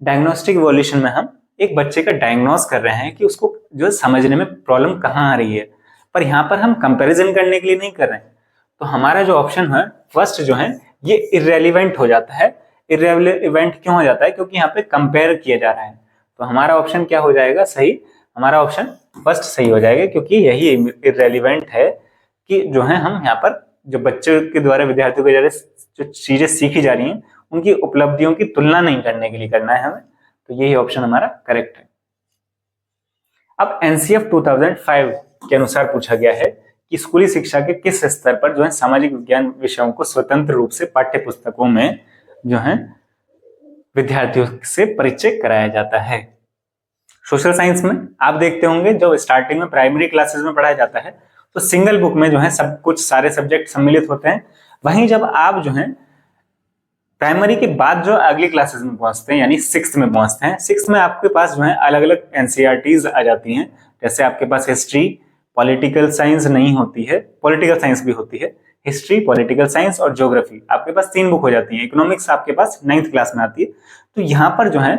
डायग्नोस्टिक इवोल्यूशन में हम एक बच्चे का डायग्नोस कर रहे हैं कि उसको जो समझने में प्रॉब्लम कहाँ आ रही है, पर यहाँ पर हम कंपैरिजन करने के लिए नहीं कर रहे हैं। तो हमारा जो ऑप्शन है फर्स्ट जो है ये इररेलेवेंट हो जाता है। इररेलेवेंट क्यों हो जाता है, क्योंकि यहाँ पे कंपेयर किया जा रहा है। तो हमारा ऑप्शन क्या हो जाएगा, सही, हमारा ऑप्शन फर्स्ट सही हो जाएगा, क्योंकि यही इररेलेवेंट है कि जो है हम यहाँ पर जो बच्चे के द्वारा विद्यार्थियों के द्वारा जो चीजें सीखी जा रही हैं उनकी उपलब्धियों की तुलना नहीं करने के लिए करना है हमें। तो यही ऑप्शन हमारा करेक्ट है। अब एनसीएफ 2005 के अनुसार पूछा गया है कि स्कूली शिक्षा के किस स्तर पर जो है सामाजिक विज्ञान विषयों को स्वतंत्र रूप से पाठ्य पुस्तकों में जो है विद्यार्थियों से परिचय कराया जाता है। सोशल साइंस में आप देखते होंगे जो स्टार्टिंग में प्राइमरी क्लासेस में पढ़ाया जाता है तो सिंगल बुक में जो है सब कुछ सारे सब्जेक्ट सम्मिलित होते हैं। वहीं जब आप जो है प्राइमरी के बाद जो अगली क्लासेस में पहुंचते हैं यानी सिक्स्थ में पहुंचते हैं, सिक्स्थ में आपके पास जो है अलग अलग एनसीईआरटीज आ जाती हैं। जैसे आपके पास हिस्ट्री, पॉलिटिकल साइंस नहीं होती है, पॉलिटिकल साइंस भी होती है, हिस्ट्री, पॉलिटिकल साइंस और ज्योग्राफी आपके पास 3 बुक हो जाती हैं। इकोनॉमिक्स आपके पास 9th क्लास में आती है। तो यहाँ पर जो है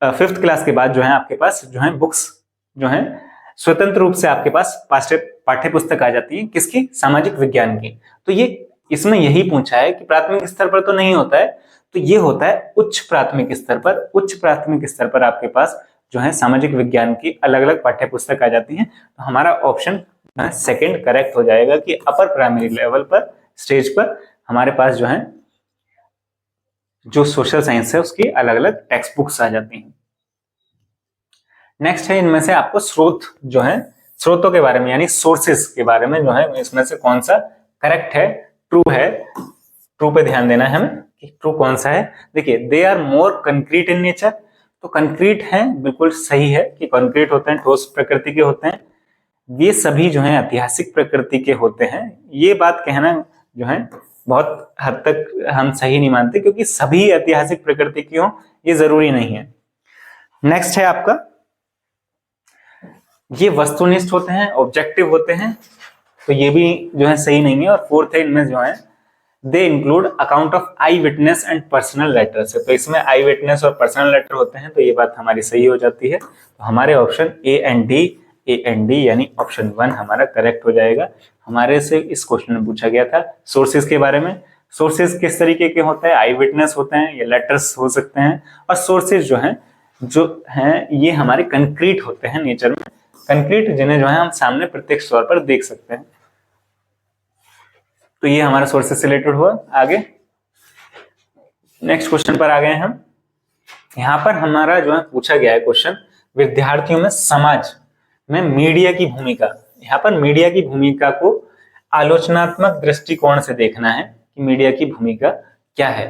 5th क्लास के बाद जो है आपके पास जो है बुक्स जो है स्वतंत्र रूप से आपके पास पाठ्य पुस्तक आ जाती है, किसकी? सामाजिक विज्ञान की। तो ये इसमें यही पूछा है कि प्राथमिक स्तर पर तो नहीं होता है, तो ये होता है उच्च प्राथमिक स्तर पर। उच्च प्राथमिक स्तर पर आपके पास जो है सामाजिक विज्ञान की अलग अलग पाठ्य पुस्तक आ जाती हैं। तो हमारा ऑप्शन सेकंड करेक्ट हो जाएगा कि अपर प्राइमरी लेवल पर, स्टेज पर हमारे पास जो है जो सोशल साइंस है उसकी अलग अलग टेक्स्ट बुक्स आ जाती हैं। नेक्स्ट है इनमें से आपको स्रोत जो है, स्रोतों के बारे में यानी सोर्सेस के बारे में जो है इसमें से कौन सा करेक्ट है, ट्रू है, ट्रू पे ध्यान देना है हमें कि ट्रू कौन सा है। देखिए, they are more concrete in nature, तो कंक्रीट है, बिल्कुल सही है कि कंक्रीट होते हैं, ठोस प्रकृति के होते हैं। ये सभी जो है ऐतिहासिक प्रकृति के होते हैं। ये बात कहना जो है बहुत हद तक हम सही नहीं मानते, क्योंकि सभी ऐतिहासिक प्रकृति की हो ये जरूरी नहीं है। नेक्स्ट है आपका, ये वस्तुनिष्ठ होते हैं, ऑब्जेक्टिव होते हैं, तो ये भी जो है सही नहीं है। और फोर्थ है इनमें जो है they include account of I witness and personal letters, तो इसमें आई विटनेस और पर्सनल लेटर होते हैं, तो ये बात हमारी सही हो जाती है। तो हमारे ऑप्शन ए एंड डी यानी ऑप्शन 1 हमारा करेक्ट हो जाएगा। हमारे से इस क्वेश्चन में पूछा गया था सोर्सेज के बारे में। सोर्सेज किस तरीके के होते हैं? आई विटनेस होते हैं या लेटर्स हो सकते हैं। और सोर्सेज जो हैं ये हमारे कंक्रीट होते हैं नेचर में, कंक्रीट जिन्हें जो है हम सामने प्रत्यक्ष तौर पर देख सकते हैं। तो ये हमारा सोर्सेज से रिलेटेड हुआ। आगे नेक्स्ट क्वेश्चन पर आ गए हम। यहां पर हमारा जो है पूछा गया है क्वेश्चन, विद्यार्थियों में समाज में मीडिया की भूमिका। यहाँ पर मीडिया की भूमिका को आलोचनात्मक दृष्टिकोण से देखना है कि मीडिया की भूमिका क्या है।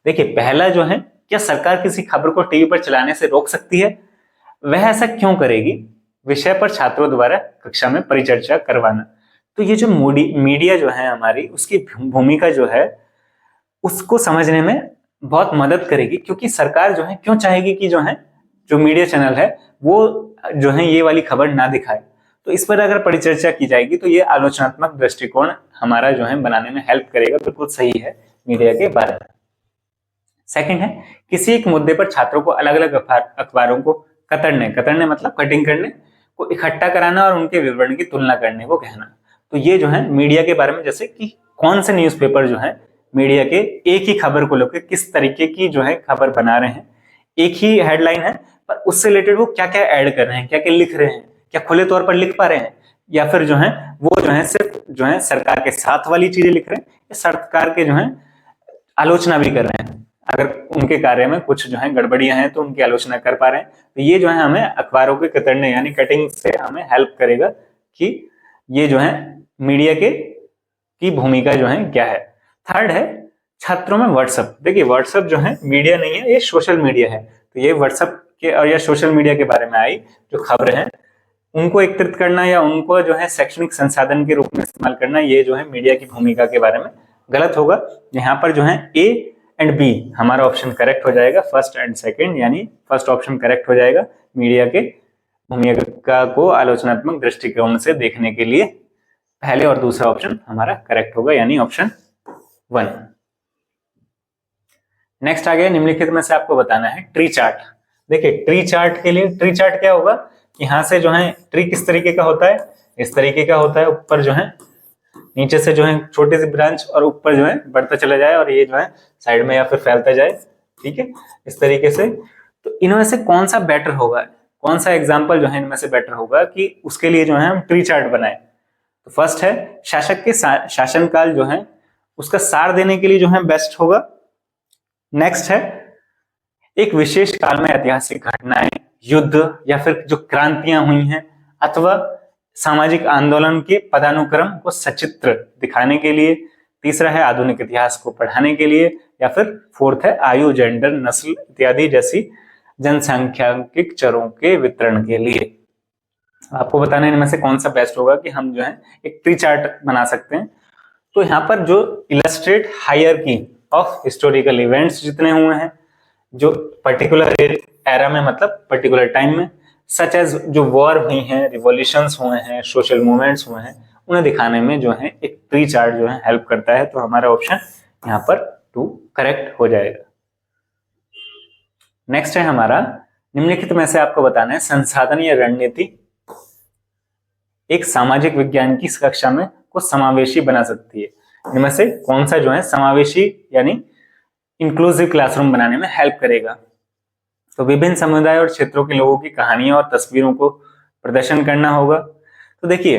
देखिए, पहला जो है, क्या सरकार किसी खबर को टीवी पर चलाने से रोक सकती है? वह ऐसा क्यों करेगी? विषय पर छात्रों द्वारा कक्षा में परिचर्चा करवाना। तो ये जो मीडिया जो है हमारी, उसकी भूमिका जो है उसको समझने में बहुत मदद करेगी, क्योंकि सरकार जो है क्यों चाहेगी कि जो है जो मीडिया चैनल है वो जो है ये वाली खबर ना दिखाए। तो इस पर अगर परिचर्चा की जाएगी तो ये आलोचनात्मक दृष्टिकोण हमारा जो है बनाने में हेल्प करेगा। बिल्कुल सही है मीडिया के बारे में। सेकंड है, किसी एक मुद्दे पर छात्रों को अलग अलग अखबारों को कतरने मतलब कटिंग करने को इकट्ठा कराना और उनके विवरण की तुलना करने को कहना। तो ये जो है मीडिया के बारे में, जैसे कि कौन से न्यूज़पेपर जो है मीडिया के एक ही खबर को लेकर किस तरीके की जो है खबर बना रहे हैं, एक ही हेडलाइन है पर उससे रिलेटेड वो क्या क्या ऐड कर रहे हैं, क्या क्या लिख रहे हैं, क्या खुले तौर पर लिख पा रहे हैं, या फिर जो है वो जो है सिर्फ जो है सरकार के साथ वाली चीजें लिख रहे हैं, या सरकार के जो है आलोचना भी कर रहे हैं। अगर उनके कार्य में कुछ जो है गड़बड़ियां हैं तो उनकी आलोचना कर पा रहे हैं। तो ये जो है हमें अखबारों के कतरने यानी कटिंग से हमें हेल्प करेगा कि ये जो है मीडिया की भूमिका जो है क्या है। थर्ड है छात्रों में व्हाट्सएप। देखिए, व्हाट्सएप जो है मीडिया नहीं है, ये सोशल मीडिया है। तो ये व्हाट्सएप के और या सोशल मीडिया के बारे में आई जो खबर है उनको एकत्रित करना या उनको जो है शैक्षणिक संसाधन के रूप में इस्तेमाल करना, ये जो है मीडिया की भूमिका के बारे में गलत होगा। यहाँ पर जो है ए एंड बी हमारा ऑप्शन करेक्ट हो जाएगा, फर्स्ट एंड सेकंड, यानी फर्स्ट ऑप्शन करेक्ट हो जाएगा। मीडिया के भूमिका को आलोचनात्मक दृष्टिकोण से देखने के लिए पहले और दूसरा ऑप्शन हमारा करेक्ट होगा, यानी ऑप्शन 1। नेक्स्ट आ गया, निम्नलिखित में से आपको बताना है ट्री चार्ट। देखिए, ट्री चार्ट के लिए ट्री चार्ट क्या होगा, यहाँ से जो है ट्री किस तरीके का होता है, इस तरीके का होता है। ऊपर जो है नीचे से जो है छोटी सी ब्रांच और ऊपर जो है बढ़ता चला जाए और ये जो है साइड में या फिर फैलता जाए, ठीक है, इस तरीके से। तो इनमें से कौन सा बेटर होगा, कौन सा एग्जाम्पल जो है इनमें से बेटर होगा कि उसके लिए जो है हम ट्री चार्ट बनाए। तो फर्स्ट है शासक के शासनकाल जो है उसका सार देने के लिए जो है बेस्ट होगा। नेक्स्ट है एक विशेष काल में ऐतिहासिक घटनाएं, युद्ध या फिर जो क्रांतियां हुई हैं अथवा सामाजिक आंदोलन के पदानुक्रम को सचित्र दिखाने के लिए। तीसरा है आधुनिक इतिहास को पढ़ाने के लिए, या फिर फोर्थ है आयु, जेंडर, नस्ल इत्यादि जैसी जनसांख्यिकीय चरों के वितरण के लिए। आपको बताना है इनमें से कौन सा बेस्ट होगा कि हम जो है एक ट्री चार्ट बना सकते हैं। तो यहाँ पर जो illustrate hierarchy of historical events जितने हुए हैं जो पर्टिकुलर एरा में, मतलब पर्टिकुलर टाइम में, सच एज जो वॉर हुई हैं, रिवॉल्यूशंस हुए हैं, सोशल मूवमेंट्स हुए हैं, उन्हें दिखाने में जो है एक ट्री चार्ट जो है हेल्प करता है। तो हमारा ऑप्शन यहाँ पर 2 करेक्ट हो जाएगा। नेक्स्ट है हमारा, निम्नलिखित में से आपको बताना है संसाधन या रणनीति एक सामाजिक विज्ञान की कक्षा में को समावेशी बना सकती है। इनमें से कौन सा जो है समावेशी यानी इंक्लूसिव क्लासरूम बनाने में हेल्प करेगा। तो विभिन्न समुदाय और क्षेत्रों के लोगों की कहानियां और तस्वीरों को प्रदर्शन करना होगा। तो देखिए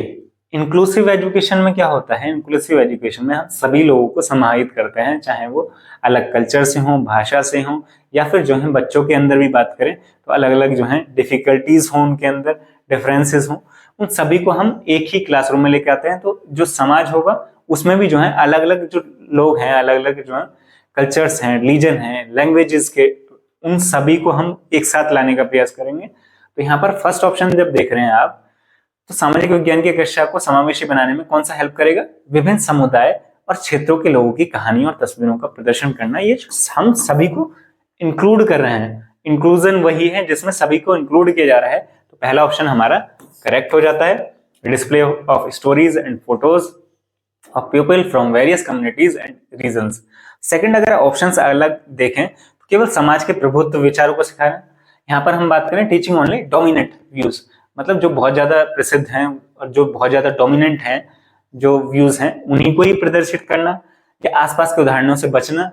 इंक्लूसिव एजुकेशन में क्या होता है, इंक्लूसिव एजुकेशन में हम सभी लोगों को समाहित करते हैं, चाहे वो अलग कल्चर से हों, भाषा से हों, या फिर जो है बच्चों के अंदर भी बात करें तो अलग अलग जो है डिफिकल्टीज हों, उनके अंदर डिफरेंसेस हों, उन सभी को हम एक ही क्लासरूम में लेके आते हैं। तो जो समाज होगा उसमें भी जो है अलग अलग जो लोग हैं, अलग अलग जो है कल्चर्स हैं, रिलीजन हैं, लैंग्वेजेस के, उन सभी को हम एक साथ लाने का प्रयास करेंगे। तो यहाँ पर फर्स्ट ऑप्शन जब देख रहे हैं आप, तो सामाजिक विज्ञान की कक्षा को समावेशी बनाने में कौन सा हेल्प करेगा, विभिन्न समुदाय और क्षेत्रों के लोगों की कहानियों और तस्वीरों का प्रदर्शन करना। ये हम सभी को इंक्लूड कर रहे हैं, इंक्लूजन वही है जिसमें सभी को इंक्लूड किया जा रहा है। तो पहला ऑप्शन हमारा करेक्ट हो जाता है। Display of stories and photos of people from various communities and regions. Second, अगर ऑप्शंस अलग देखें तो केवल समाज के प्रभुत्व विचारों को सिखाना। यहाँ पर हम बात करें टीचिंग ओनली डोमिनेंट व्यूज, मतलब जो बहुत ज्यादा प्रसिद्ध हैं और जो बहुत ज्यादा डोमिनेंट हैं जो व्यूज हैं उन्हीं को ही प्रदर्शित करना, या आसपास के उदाहरणों से बचना,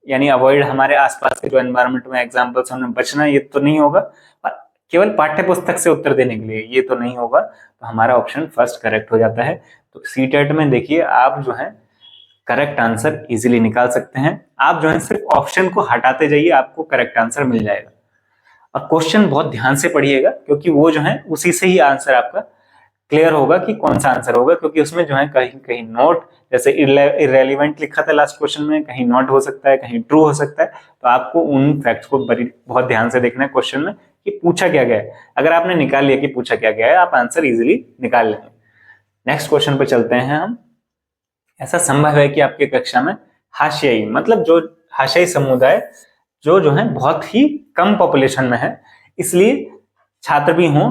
यानी अवॉइड हमारे आसपास के जो एनवायरमेंट में एग्जाम्पल्स उनमें बचना, ये तो नहीं होगा। पर केवल पाठ्य पुस्तक से उत्तर देने के लिए ये तो नहीं होगा। तो हमारा ऑप्शन फर्स्ट करेक्ट हो जाता है। तो सीटेट में देखिए आप जो है करेक्ट आंसर इजीली निकाल सकते हैं। आप जो है सिर्फ ऑप्शन को हटाते जाइए, आपको करेक्ट आंसर मिल जाएगा। और क्वेश्चन बहुत ध्यान से पढ़िएगा क्योंकि वो जो है उसी से ही आंसर आपका क्लियर होगा कि कौन सा आंसर होगा, क्योंकि उसमें जो है कहीं कहीं नोट, जैसे इररेलेवेंट लिखा था लास्ट क्वेश्चन में, कहीं नॉट हो सकता है, कहीं ट्रू हो सकता है। तो आपको उन फैक्ट्स को बहुत ध्यान से देखना है क्वेश्चन में कि पूछा क्या गया है। अगर आपने निकाल लिया कि पूछा क्या गया है, आप आंसर इजिली निकाल लेंगे। नेक्स्ट क्वेश्चन पे चलते हैं हम। ऐसा संभव है कि आपकी कक्षा में हाशियाई, मतलब जो हाशियाई समुदाय जो है बहुत ही कम पॉपुलेशन में है, इसलिए छात्र भी हों,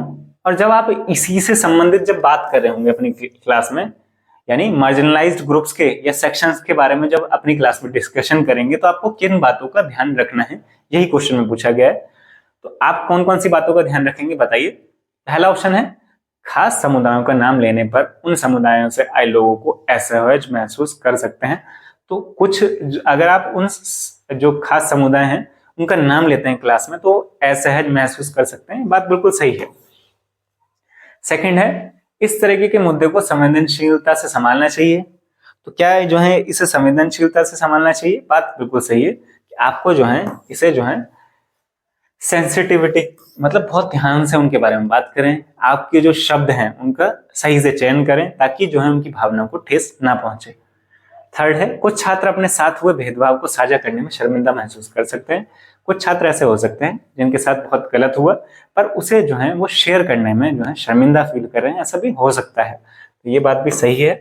और जब आप इसी से संबंधित जब बात कर रहे होंगे अपनी क्लास में, यानी मार्जिनलाइज्ड ग्रुप्स के या सेक्शंस के बारे में जब अपनी क्लास में डिस्कशन करेंगे तो आपको किन बातों का ध्यान रखना है, यही क्वेश्चन में पूछा गया है। तो आप कौन कौन सी बातों का ध्यान रखेंगे बताइए। पहला ऑप्शन है खास समुदायों का नाम लेने पर उन समुदायों से आए लोगों को असहज महसूस कर सकते हैं। तो कुछ अगर आप उन जो खास समुदाय हैं उनका नाम लेते हैं क्लास में तो असहज महसूस कर सकते हैं, बात बिल्कुल सही है। सेकंड है इस तरीके के मुद्दे को संवेदनशीलता से संभालना चाहिए। तो क्या जो है इसे संवेदनशीलता से संभालना चाहिए, बात बिल्कुल सही है कि आपको जो है इसे जो है सेंसिटिविटी, मतलब बहुत ध्यान से उनके बारे में बात करें, आपके जो शब्द हैं उनका सही से चयन करें ताकि जो है उनकी भावनाओं को ठेस ना पहुंचे। थर्ड है कुछ छात्र अपने साथ हुए भेदभाव को साझा करने में शर्मिंदा महसूस कर सकते हैं। कुछ छात्र ऐसे हो सकते हैं जिनके साथ बहुत गलत हुआ पर उसे जो है वो शेयर करने में जो है शर्मिंदा फील कर रहे हैं, ऐसा भी हो सकता है। तो ये बात भी सही है।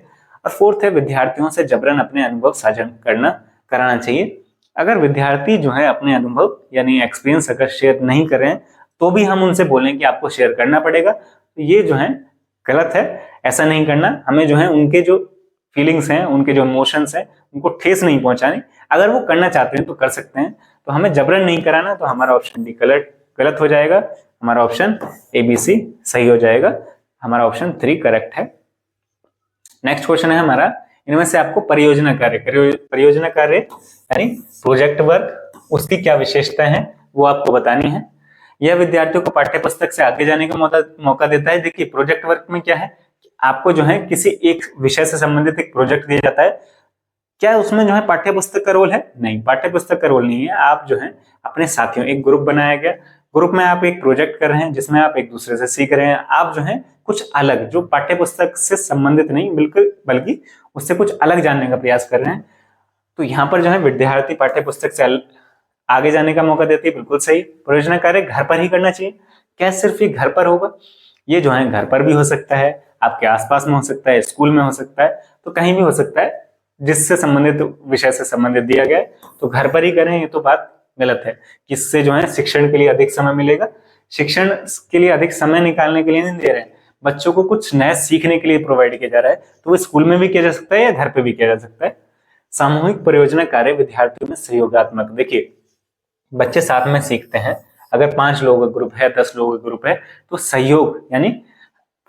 और फोर्थ है विद्यार्थियों से जबरन अपने अनुभव साझा कराना चाहिए। अगर विद्यार्थी जो है अपने अनुभव यानी एक्सपीरियंस अगर शेयर नहीं कर रहे हैं तो भी हम उनसे बोलें कि आपको शेयर करना पड़ेगा, तो ये जो है गलत है, ऐसा नहीं करना। हमें जो है उनके जो फीलिंग्स हैं, उनके जो इमोशंस हैं, उनको ठेस नहीं पहुंचानी। अगर वो करना चाहते हैं तो कर सकते हैं, तो हमें जबरन नहीं कराना। तो हमारा ऑप्शन डी गलत हो जाएगा, हमारा ऑप्शन ABC सही हो जाएगा। हमारा ऑप्शन 3 करेक्ट है। नेक्स्ट क्वेश्चन है हमारा, इनमें से आपको परियोजना कार्य यानी प्रोजेक्ट वर्क, उसकी क्या विशेषता है वो आपको बतानी है। यह विद्यार्थियों को पाठ्य पुस्तक से आगे जाने का मौका देता है। देखिए प्रोजेक्ट वर्क में क्या है, आपको जो है किसी एक विषय से संबंधित एक प्रोजेक्ट दिया जाता है। क्या उसमें जो है पाठ्य पुस्तक का रोल है? नहीं, पाठ्य पुस्तक का रोल नहीं है। आप जो है अपने साथियों, एक ग्रुप बनाया गया, ग्रुप में आप एक प्रोजेक्ट कर रहे हैं जिसमें आप एक दूसरे से सीख रहे हैं। आप जो है कुछ अलग, जो पाठ्य पुस्तक से संबंधित नहीं बिल्कुल, बल्कि उससे कुछ अलग जानने का प्रयास कर रहे हैं। तो यहाँ पर जो है विद्यार्थी पाठ्य पुस्तक से आगे जाने का मौका देती है, बिल्कुल सही। परियोजना कार्य घर पर ही करना चाहिए, क्या सिर्फ ये घर पर होगा? ये जो है घर पर भी हो सकता है, आपके आसपास में हो सकता है, स्कूल में हो सकता है, तो कहीं भी हो सकता है जिससे संबंधित, विषय से संबंधित दिया गया है, तो घर पर ही करें, ये तो बात गलत है। किससे जो है शिक्षण के लिए अधिक समय मिलेगा, शिक्षण के लिए अधिक समय निकालने के लिए नहीं दे रहे हैं, बच्चों को कुछ नया सीखने के लिए प्रोवाइड किया जा रहा है, तो वो स्कूल में भी किया जा सकता है या घर पे भी किया जा सकता है। सामूहिक परियोजना कार्य विद्यार्थियों में सहयोगात्मक, देखिए बच्चे साथ में सीखते हैं, अगर 5 लोगों का ग्रुप है, 10 लोगों का ग्रुप है, तो सहयोग यानी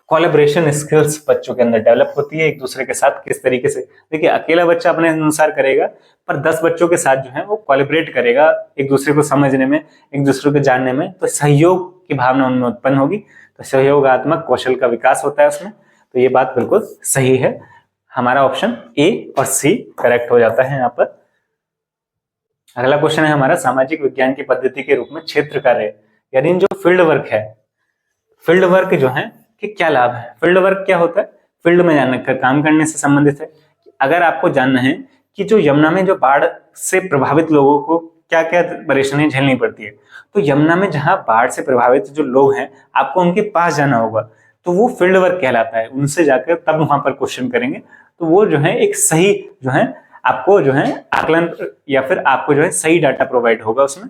कोलैबोरेशन स्किल्स बच्चों के अंदर डेवलप होती है, एक दूसरे के साथ किस तरीके से, देखिए अकेला बच्चा अपने अनुसार करेगा, पर 10 बच्चों के साथ जो है वो कोलैबोरेट करेगा, एक दूसरे को समझने में, एक दूसरे को जानने में, तो सहयोग की भावना उनमें उत्पन्न होगी, तो सहयोगात्मक कौशल का विकास होता है उसमें। तो ये बात बिल्कुल सही है, हमारा ऑप्शन ए और सी करेक्ट हो जाता है यहाँ पर। अगला क्वेश्चन है हमारा, सामाजिक विज्ञान की पद्धति के रूप में क्षेत्र कार्य यानी जो फील्ड वर्क है, फील्ड वर्क जो है कि क्या लाभ है? फील्ड वर्क क्या होता है? फील्ड में जाने का काम करने से संबंधित है। अगर आपको जानना है कि जो यमुना में जो बाढ़ से प्रभावित लोगों को क्या क्या परेशानी झेलनी पड़ती है, तो यमुना में जहां बाढ़ से प्रभावित जो लोग हैं, आपको उनके पास जाना होगा, तो वो फील्ड वर्क कहलाता है, उनसे जाकर तब वहां पर क्वेश्चन करेंगे, तो वो जो है एक सही जो है आपको जो है आकलन या फिर आपको जो है सही डाटा प्रोवाइड होगा उसमें।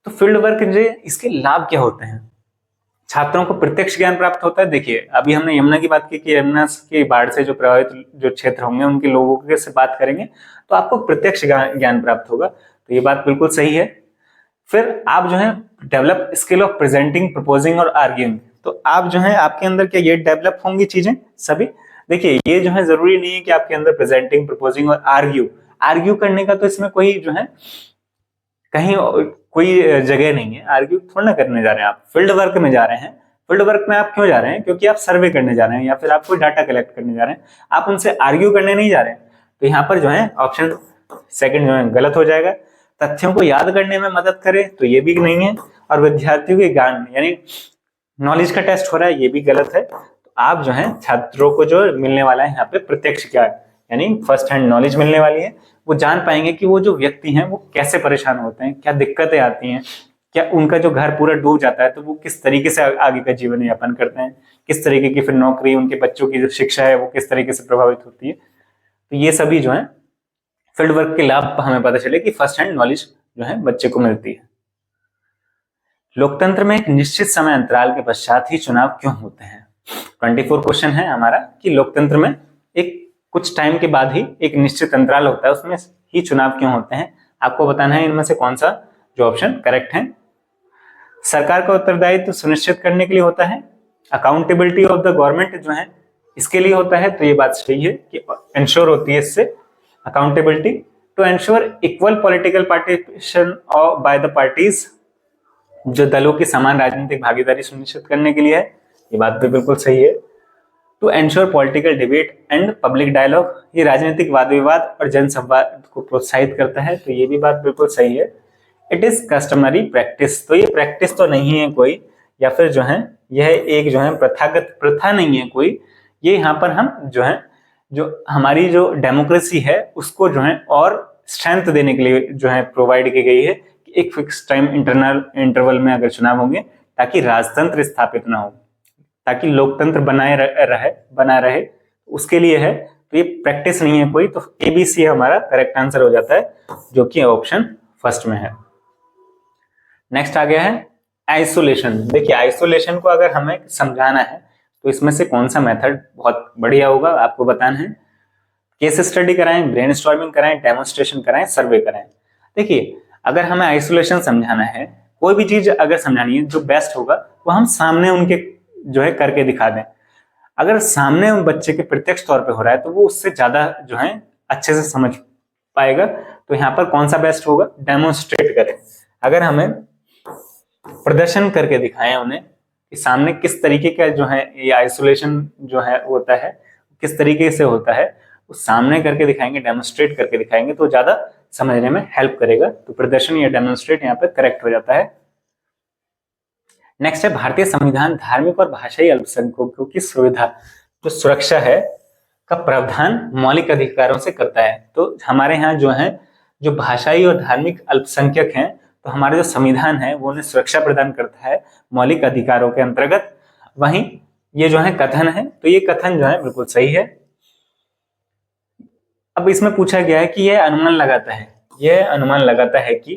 तो फील्ड वर्क जो इसके लाभ क्या होते हैं? छात्रों को प्रत्यक्ष ज्ञान प्राप्त होता है। देखिए अभी हमने यमुना की बात की कि यमुना की बाढ़ से जो प्रभावित जो क्षेत्र होंगे उनके लोगों के से बात करेंगे तो आपको प्रत्यक्ष ज्ञान प्राप्त होगा, तो ये बात बिल्कुल सही है। फिर आप जो है develop skill of presenting, proposing और आर्ग्यूइंग, तो आप जो है आपके अंदर क्या ये डेवलप होंगी चीजें सभी? देखिए ये जो है जरूरी नहीं है कि आपके अंदर प्रेजेंटिंग, प्रपोजिंग और आर्ग्यू करने का तो इसमें कोई जो है कहीं कोई जगह नहीं है, आर्ग्यू थोड़ा ना करने जा रहे हैं, आप फील्ड वर्क में जा रहे हैं। फील्ड वर्क में आप क्यों जा रहे हैं? क्योंकि आप सर्वे करने जा रहे हैं या फिर आप कोई डाटा कलेक्ट करने जा रहे हैं, आप उनसे आर्ग्यू करने नहीं जा रहे हैं। तो यहाँ पर जो है ऑप्शन सेकंड जो है गलत हो जाएगा। तथ्यों को याद करने में मदद करे, तो ये भी नहीं है। और विद्यार्थियों के ज्ञान यानी नॉलेज का टेस्ट हो रहा है, ये भी गलत है। तो आप जो है छात्रों को जो मिलने वाला है यहाँ पे प्रत्यक्ष ज्ञान यानी फर्स्ट हैंड नॉलेज मिलने वाली है, वो जान पाएंगे कि वो जो व्यक्ति हैं वो कैसे परेशान होते हैं, क्या दिक्कतें आती हैं, क्या उनका जो घर पूरा डूब जाता है तो वो किस तरीके से आगे का जीवन यापन करते हैं, किस तरीके की फिर नौकरी, उनके बच्चों की जो शिक्षा है वो किस तरीके से प्रभावित होती है। तो ये सभी जो है फील्ड वर्क के लाभ हमें पता चले कि फर्स्ट हैंड नॉलेज जो है बच्चे को मिलती है। लोकतंत्र में एक निश्चित समय अंतराल के पश्चात ही चुनाव क्यों होते हैं? 24 क्वेश्चन है हमारा कि लोकतंत्र में एक कुछ टाइम के बाद ही एक निश्चित अंतराल होता है, उसमें ही चुनाव क्यों होते हैं। आपको बताना है इनमें से कौन सा जो ऑप्शन करेक्ट है। सरकार का उत्तरदायित्व सुनिश्चित करने के लिए होता है, अकाउंटेबिलिटी ऑफ द गवर्नमेंट जो है इसके लिए होता है, तो ये बात सही है कि इंश्योर होती है इससे accountability, to ensure equal political participation by the parties, जो दलों की समान राजनीतिक भागीदारी सुनिश्चित करने के लिए है, ये बात भी बिल्कुल सही है। To ensure political debate and public dialogue, ये राजनीतिक वाद विवाद और जन संवाद को प्रोत्साहित करता है, तो ये भी बात बिल्कुल सही है। इट इज कस्टमरी प्रैक्टिस, तो ये प्रैक्टिस तो नहीं है कोई, या फिर जो है यह एक जो है प्रथागत प्रथा नहीं है कोई, ये यहाँ पर हम जो है जो हमारी जो डेमोक्रेसी है उसको जो है और स्ट्रेंथ देने के लिए जो है प्रोवाइड की गई है कि एक फिक्स टाइम इंटरवल में अगर चुनाव होंगे ताकि राजतंत्र स्थापित ना हो, ताकि लोकतंत्र बना रहे उसके लिए है। तो ये प्रैक्टिस नहीं है कोई, तो एबीसी हमारा करेक्ट आंसर हो जाता है, जो कि ऑप्शन फर्स्ट में है। नेक्स्ट आ गया है आइसोलेशन। देखिए आइसोलेशन को अगर हमें समझाना है तो इसमें से कौन सा मेथड बहुत बढ़िया होगा आपको बताना है। केस स्टडी कराएं, ब्रेनस्टॉर्मिंग कराएं, डेमोन्स्ट्रेशन कराएं, सर्वे कराएं। देखिए अगर हमें आइसोलेशन समझाना है, कोई भी चीज अगर समझानी है, जो बेस्ट होगा वो हम सामने उनके जो है करके दिखा दें। अगर सामने उन बच्चे के प्रत्यक्ष तौर पे हो रहा है तो वो उससे ज्यादा जो है अच्छे से समझ पाएगा। तो यहाँ पर कौन सा बेस्ट होगा? डेमोन्स्ट्रेट करें। अगर हमें प्रदर्शन करके दिखाएं उन्हें कि सामने किस तरीके का जो है ये आइसोलेशन जो है होता है, किस तरीके से होता है, वो सामने करके दिखाएंगे, डेमोन्स्ट्रेट करके दिखाएंगे तो ज्यादा समझने में हेल्प करेगा। तो प्रदर्शन या डेमोन्स्ट्रेट यहाँ पे करेक्ट हो जाता है। नेक्स्ट है भारतीय संविधान धार्मिक और भाषाई अल्पसंख्यकों की सुविधा जो सुरक्षा है का प्रावधान मौलिक अधिकारों से करता है। तो हमारे यहाँ जो है जो भाषाई और धार्मिक अल्पसंख्यक हैं तो हमारा जो संविधान है वो उन्हें सुरक्षा प्रदान करता है मौलिक अधिकारों के अंतर्गत। वहीं ये जो है कथन है, तो ये कथन जो है बिल्कुल सही है। अब इसमें पूछा गया है कि यह अनुमान लगाता है, यह अनुमान लगाता है कि,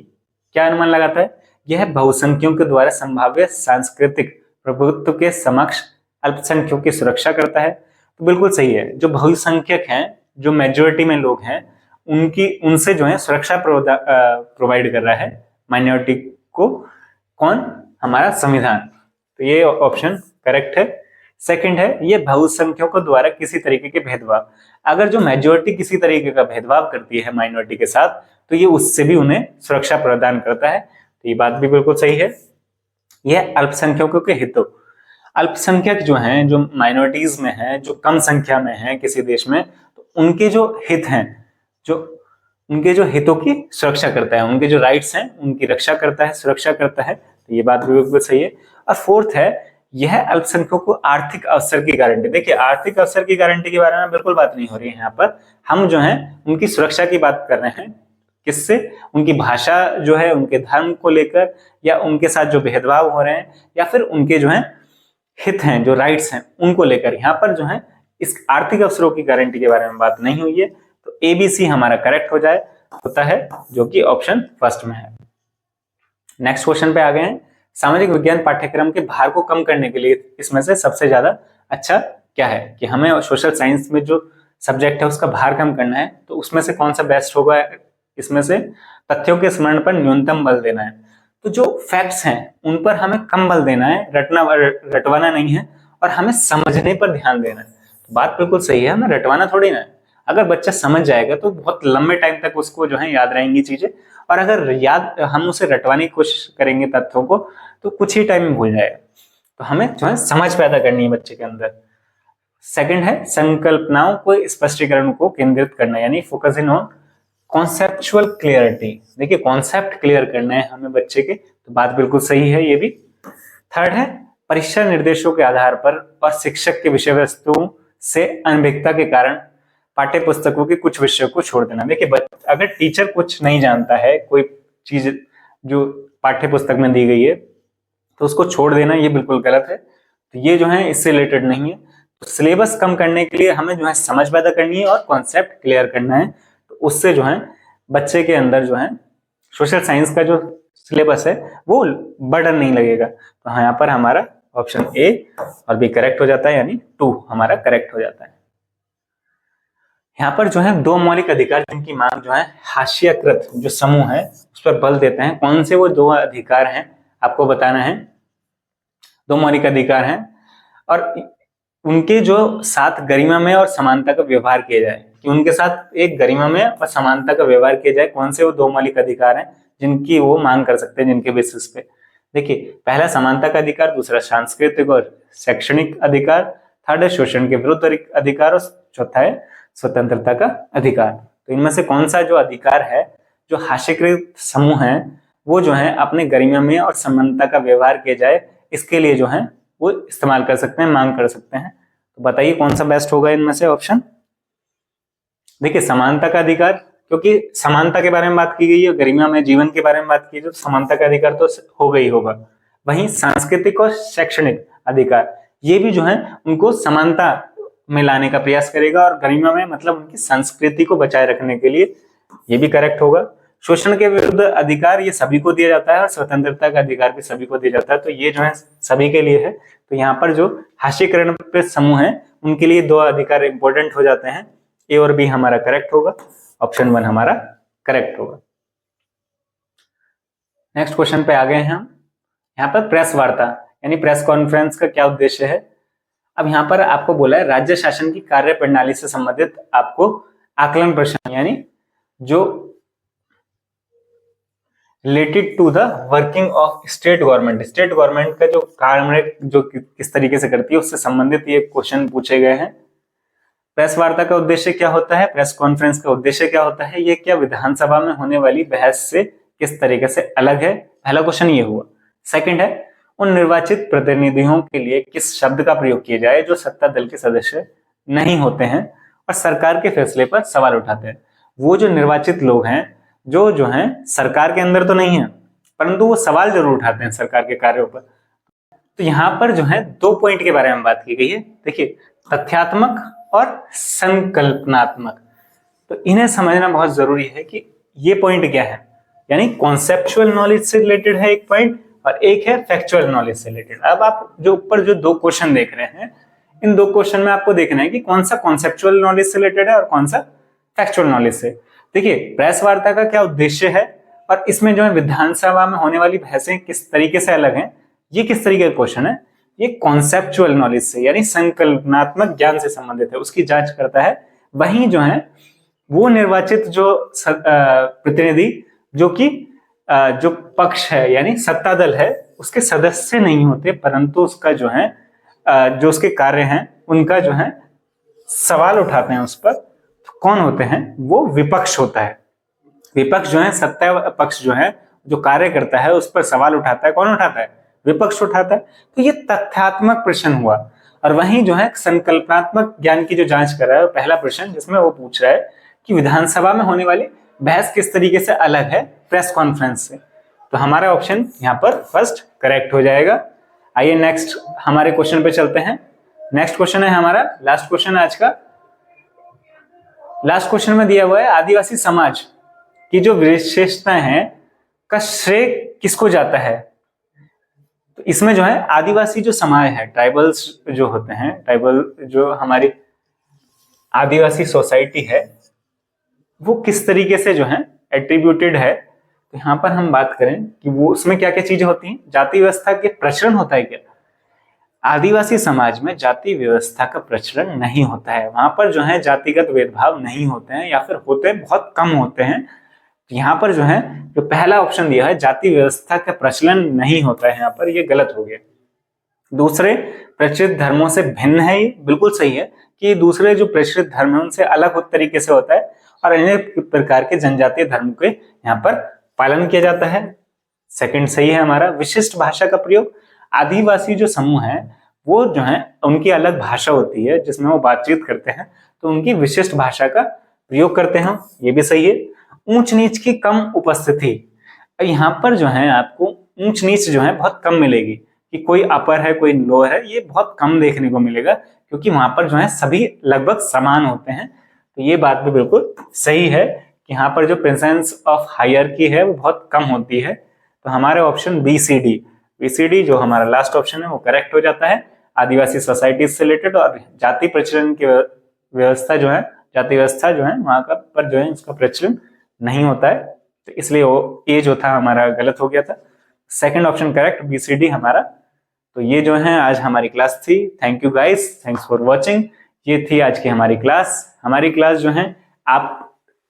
क्या अनुमान लगाता है, यह बहुसंख्यकों के द्वारा संभाव्य सांस्कृतिक प्रभुत्व के समक्ष अल्पसंख्यकों की सुरक्षा करता है। तो बिल्कुल सही है, जो बहुसंख्यक हैं, जो मेजोरिटी में लोग हैं, उनसे जो है सुरक्षा प्रोवाइड कर रहा है माइनॉरिटी को, कौन, हमारा संविधान। तो ये ऑप्शन करेक्ट है। सेकंड है, ये बहुसंख्यकों द्वारा किसी तरीके के भेदभाव, अगर जो मेजोरिटी किसी तरीके का भेदभाव करती है माइनॉरिटी के साथ, तो ये उससे भी उन्हें सुरक्षा प्रदान करता है। तो ये बात भी बिल्कुल सही है। यह अल्पसंख्यकों के हितों, अल्पसंख्यक जो हैं, जो माइनॉरिटीज में हैं, जो कम संख्या में हैं किसी देश में, तो उनके जो हित हैं, जो उनके जो हितों की सुरक्षा करता है, उनके जो राइट्स हैं उनकी रक्षा करता है, सुरक्षा करता है। तो ये बात भी बिल्कुल सही है। और फोर्थ है, यह अल्पसंख्यकों को आर्थिक अवसर की गारंटी। देखिए, आर्थिक अवसर की गारंटी के बारे में बिल्कुल बात नहीं हो रही है यहाँ पर, हम जो है उनकी सुरक्षा की बात कर रहे हैं। किससे? उनकी भाषा जो है, उनके धर्म को लेकर, या उनके साथ जो भेदभाव हो रहे हैं, या फिर उनके जो है हित हैं, जो राइट्स हैं, उनको लेकर। यहाँ पर जो है इस आर्थिक अवसरों की गारंटी के बारे में बात नहीं हुई है। तो ABC हमारा करेक्ट होता है, जो कि ऑप्शन फर्स्ट में है। नेक्स्ट क्वेश्चन पे आ गए हैं। सामाजिक विज्ञान पाठ्यक्रम के भार को कम करने के लिए इसमें से सबसे ज्यादा अच्छा क्या है, कि हमें सोशल साइंस में जो सब्जेक्ट है उसका भार कम करना है, तो उसमें से कौन सा बेस्ट होगा? इसमें से तथ्यों के स्मरण पर न्यूनतम बल देना है। तो जो फैक्ट्स हैं उन पर हमें कम बल देना है, रटवाना नहीं है, और हमें समझने पर ध्यान देना है। तो बात बिल्कुल सही है, हमें रटवाना थोड़ी ना है। अगर बच्चा समझ जाएगा तो बहुत लंबे टाइम तक उसको जो है याद रहेंगी चीजें, और अगर हम उसे रटवाने की कोशिश करेंगे तथ्यों को, तो कुछ ही टाइम में भूल जाएगा। तो हमें जो है समझ पैदा करनी है बच्चे के अंदर। सेकंड है, संकल्पनाओं को स्पष्टीकरण को केंद्रित करना, यानी फोकसिंग ऑन कॉन्सेप्चुअल क्लियरिटी। देखिए, कॉन्सेप्ट क्लियर करना है हमें बच्चे के, तो बात बिल्कुल सही है ये भी। थर्ड है, परीक्षा निर्देशों के आधार पर और शिक्षक के विषय वस्तुओं से अनभिज्ञता के कारण पाठ्य पुस्तकों के कुछ विषयों को छोड़ देना। देखिए, अगर टीचर कुछ नहीं जानता है, कोई चीज जो पाठ्य पुस्तक में दी गई है, तो उसको छोड़ देना ये बिल्कुल गलत है। तो ये जो है इससे रिलेटेड नहीं है। तो सिलेबस कम करने के लिए हमें जो है समझ पैदा करनी है और कॉन्सेप्ट क्लियर करना है। तो उससे जो है बच्चे के अंदर जो है सोशल साइंस का जो सिलेबस है वो बर्डन नहीं लगेगा। तो हाँ, यहाँ पर हमारा ऑप्शन A और B करेक्ट हो जाता है, यानी 2 हमारा करेक्ट हो जाता है। यहाँ पर जो है दो मौलिक अधिकार जिनकी मांग जो है हाशियाकृत जो समूह है उस पर बल देते हैं। कौन से वो दो अधिकार हैं आपको बताना है। दो मौलिक अधिकार हैं और उनके जो साथ गरिमा में और समानता का व्यवहार किया जाए, कि उनके साथ एक गरिमा में और समानता का व्यवहार किया जाए। कौन से वो दो मौलिक अधिकार हैं जिनकी वो मांग कर सकते हैं, जिनके बेसिस पे? देखिए, पहला समानता का अधिकार, दूसरा सांस्कृतिक और शैक्षणिक अधिकार, थर्ड है शोषण के विरुद्ध अधिकार, और चौथा है स्वतंत्रता का अधिकार। तो इनमें से कौन सा जो अधिकार है, जो हाशियाकृत समूह है, वो जो है अपने गरिमा में और समानता का व्यवहार किया जाए, इसके लिए जो है वो इस्तेमाल कर सकते हैं, मांग कर सकते हैं। तो बताइए कौन सा बेस्ट होगा इनमें से ऑप्शन? देखिए, समानता का अधिकार, क्योंकि समानता के बारे में बात की गई है, गरिमा में जीवन के बारे में बात की गई, तो समानता का अधिकार तो होगा ही होगा। वहीं सांस्कृतिक और शैक्षणिक अधिकार, ये भी जो है उनको समानता में लाने का प्रयास करेगा, और गरिमा में मतलब उनकी संस्कृति को बचाए रखने के लिए, ये भी करेक्ट होगा। शोषण के विरुद्ध अधिकार ये सभी को दिया जाता है, और स्वतंत्रता का अधिकार भी सभी को दिया जाता है, तो ये जो है सभी के लिए है। तो यहाँ पर जो हाशियाकृत समूह है उनके लिए दो अधिकार इंपॉर्टेंट हो जाते हैं। A और B हमारा करेक्ट होगा, ऑप्शन 1 हमारा करेक्ट होगा। नेक्स्ट क्वेश्चन पे आ गए हैं हम। यहाँ पर प्रेस वार्ता यानी प्रेस कॉन्फ्रेंस का क्या उद्देश्य है? अब यहाँ पर आपको बोला है राज्य शासन की कार्य प्रणाली से संबंधित आपको आकलन प्रश्न, यानी जो related to the working of state government, state government का जो कार्य जो किस तरीके से करती है उससे संबंधित ये क्वेश्चन पूछे गए हैं। प्रेस वार्ता का उद्देश्य क्या होता है, प्रेस कॉन्फ्रेंस का उद्देश्य क्या होता है, ये क्या विधानसभा में होने वाली बहस से किस तरीके से अलग है? पहला क्वेश्चन ये हुआ। सेकंड है, उन निर्वाचित प्रतिनिधियों के लिए किस शब्द का प्रयोग किया जाए जो सत्ता दल के सदस्य नहीं होते हैं और सरकार के फैसले पर सवाल उठाते हैं। वो जो निर्वाचित लोग हैं जो हैं सरकार के अंदर तो नहीं है परंतु वो सवाल जरूर उठाते हैं सरकार के कार्यों पर। तो यहाँ पर जो है 2 पॉइंट के बारे में बात की गई है। देखिए, तथ्यात्मक और संकल्पनात्मक, तो इन्हें समझना बहुत जरूरी है कि ये पॉइंट क्या है। यानी कॉन्सेप्चुअल नॉलेज से रिलेटेड है एक पॉइंट और एक है फैक्चुअल नॉलेज से रिलेटेड। अब आप जो ऊपर जो 2 क्वेश्चन देख रहे हैं, इन 2 क्वेश्चन में आपको देखना है कि कौन सा कॉन्सेप्चुअल नॉलेज से रिलेटेड है और कौन सा फैक्चुअल नॉलेज से। देखिए, प्रेस वार्ता का क्या उद्देश्य है और इसमें जो है विधानसभा में होने वाली बहसें किस तरीके से अलग हैं, ये किस तरीके का क्वेश्चन है। ये कॉन्सेप्चुअल नॉलेज से यानी संकल्पनात्मक ज्ञान से संबंधित है, उसकी जांच करता है। वहीं जो है वो निर्वाचित जो प्रतिनिधि जो कि जो पक्ष है यानी सत्ता दल है उसके सदस्य नहीं होते, परंतु उसका जो है जो उसके कार्य हैं उनका जो है सवाल उठाते हैं उस पर। तो कौन होते हैं, वो विपक्ष होता है। विपक्ष जो है, सत्ता पक्ष जो है जो कार्य करता है उस पर सवाल उठाता है। कौन उठाता है, विपक्ष उठाता है। तो ये तथ्यात्मक प्रश्न हुआ। और वहीं जो है संकल्पनात्मक ज्ञान की जो जांच कर रहा है पहला प्रश्न, जिसमें वो पूछ रहा है कि विधानसभा में होने वाली बहस किस तरीके से अलग है प्रेस कॉन्फ्रेंस से। तो हमारा ऑप्शन यहाँ पर फर्स्ट करेक्ट हो जाएगा। आइए नेक्स्ट हमारे क्वेश्चन पे चलते हैं। नेक्स्ट क्वेश्चन है हमारा, लास्ट क्वेश्चन है आज का। लास्ट क्वेश्चन में दिया हुआ है आदिवासी समाज की जो विशेषताएं हैं का श्रेय किसको जाता है। तो इसमें जो है आदिवासी जो समाज है, ट्राइबल्स जो होते हैं, ट्राइबल जो हमारी आदिवासी सोसाइटी है वो किस तरीके से जो है एट्रीब्यूटेड है। तो यहाँ पर हम बात करें कि वो उसमें क्या क्या चीजें होती हैं। जाति व्यवस्था के प्रचलन होता है क्या, आदिवासी समाज में जाति व्यवस्था का प्रचलन नहीं होता है। वहां पर जो है जातिगत भेदभाव नहीं होते हैं, या फिर होते हैं बहुत कम होते हैं। यहाँ पर जो है जो पहला ऑप्शन दिया है जाति व्यवस्था का प्रचलन नहीं होता है, यहाँ पर ये गलत हो गया। दूसरे प्रचलित धर्मों से भिन्न है, ये बिल्कुल सही है कि दूसरे जो प्रचलित धर्म है उनसे अलग तरीके से होता है और अनेक प्रकार के जनजातीय धर्म के यहाँ पर पालन किया जाता है। सेकंड सही है हमारा। विशिष्ट भाषा का प्रयोग, आदिवासी जो समूह है वो जो है उनकी अलग भाषा होती है जिसमें वो बातचीत करते हैं, तो उनकी विशिष्ट भाषा का प्रयोग करते हैं, ये भी सही है। ऊंच नीच की कम उपस्थिति, यहाँ पर जो है आपको ऊंच नीच जो है बहुत कम मिलेगी कि कोई अपर है कोई लोअर है, ये बहुत कम देखने को मिलेगा क्योंकि वहां पर जो है सभी लगभग समान होते हैं। तो ये बात भी बिल्कुल सही है कि यहाँ पर जो प्रेजेंस ऑफ हायरार्की है वो बहुत कम होती है। तो हमारे ऑप्शन बीसीडी जो हमारा लास्ट ऑप्शन है वो करेक्ट हो जाता है। आदिवासी सोसाइटी से रिलेटेड और जाति प्रचलन की व्यवस्था जो है, जाति व्यवस्था जो है वहां का पर जो है इसका प्रचलन नहीं होता है, तो इसलिए वो ये जो था हमारा गलत हो गया था। सेकंड ऑप्शन करेक्ट, बीसीडी हमारा। तो ये जो है आज हमारी क्लास थी। Thank you guys, thanks for watching. ये थी आज की हमारी क्लास। हमारी क्लास जो है आप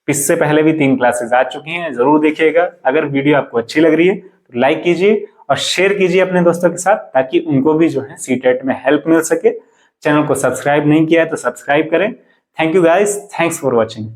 इससे पहले भी 3 क्लासेस आ चुकी हैं, जरूर देखिएगा। अगर वीडियो आपको अच्छी लग रही है तो लाइक कीजिए और शेयर कीजिए अपने दोस्तों के साथ ताकि उनको भी जो है सीटेट में हेल्प मिल सके। चैनल को सब्सक्राइब नहीं किया है तो सब्सक्राइब करें। Thank you guys, thanks for watching.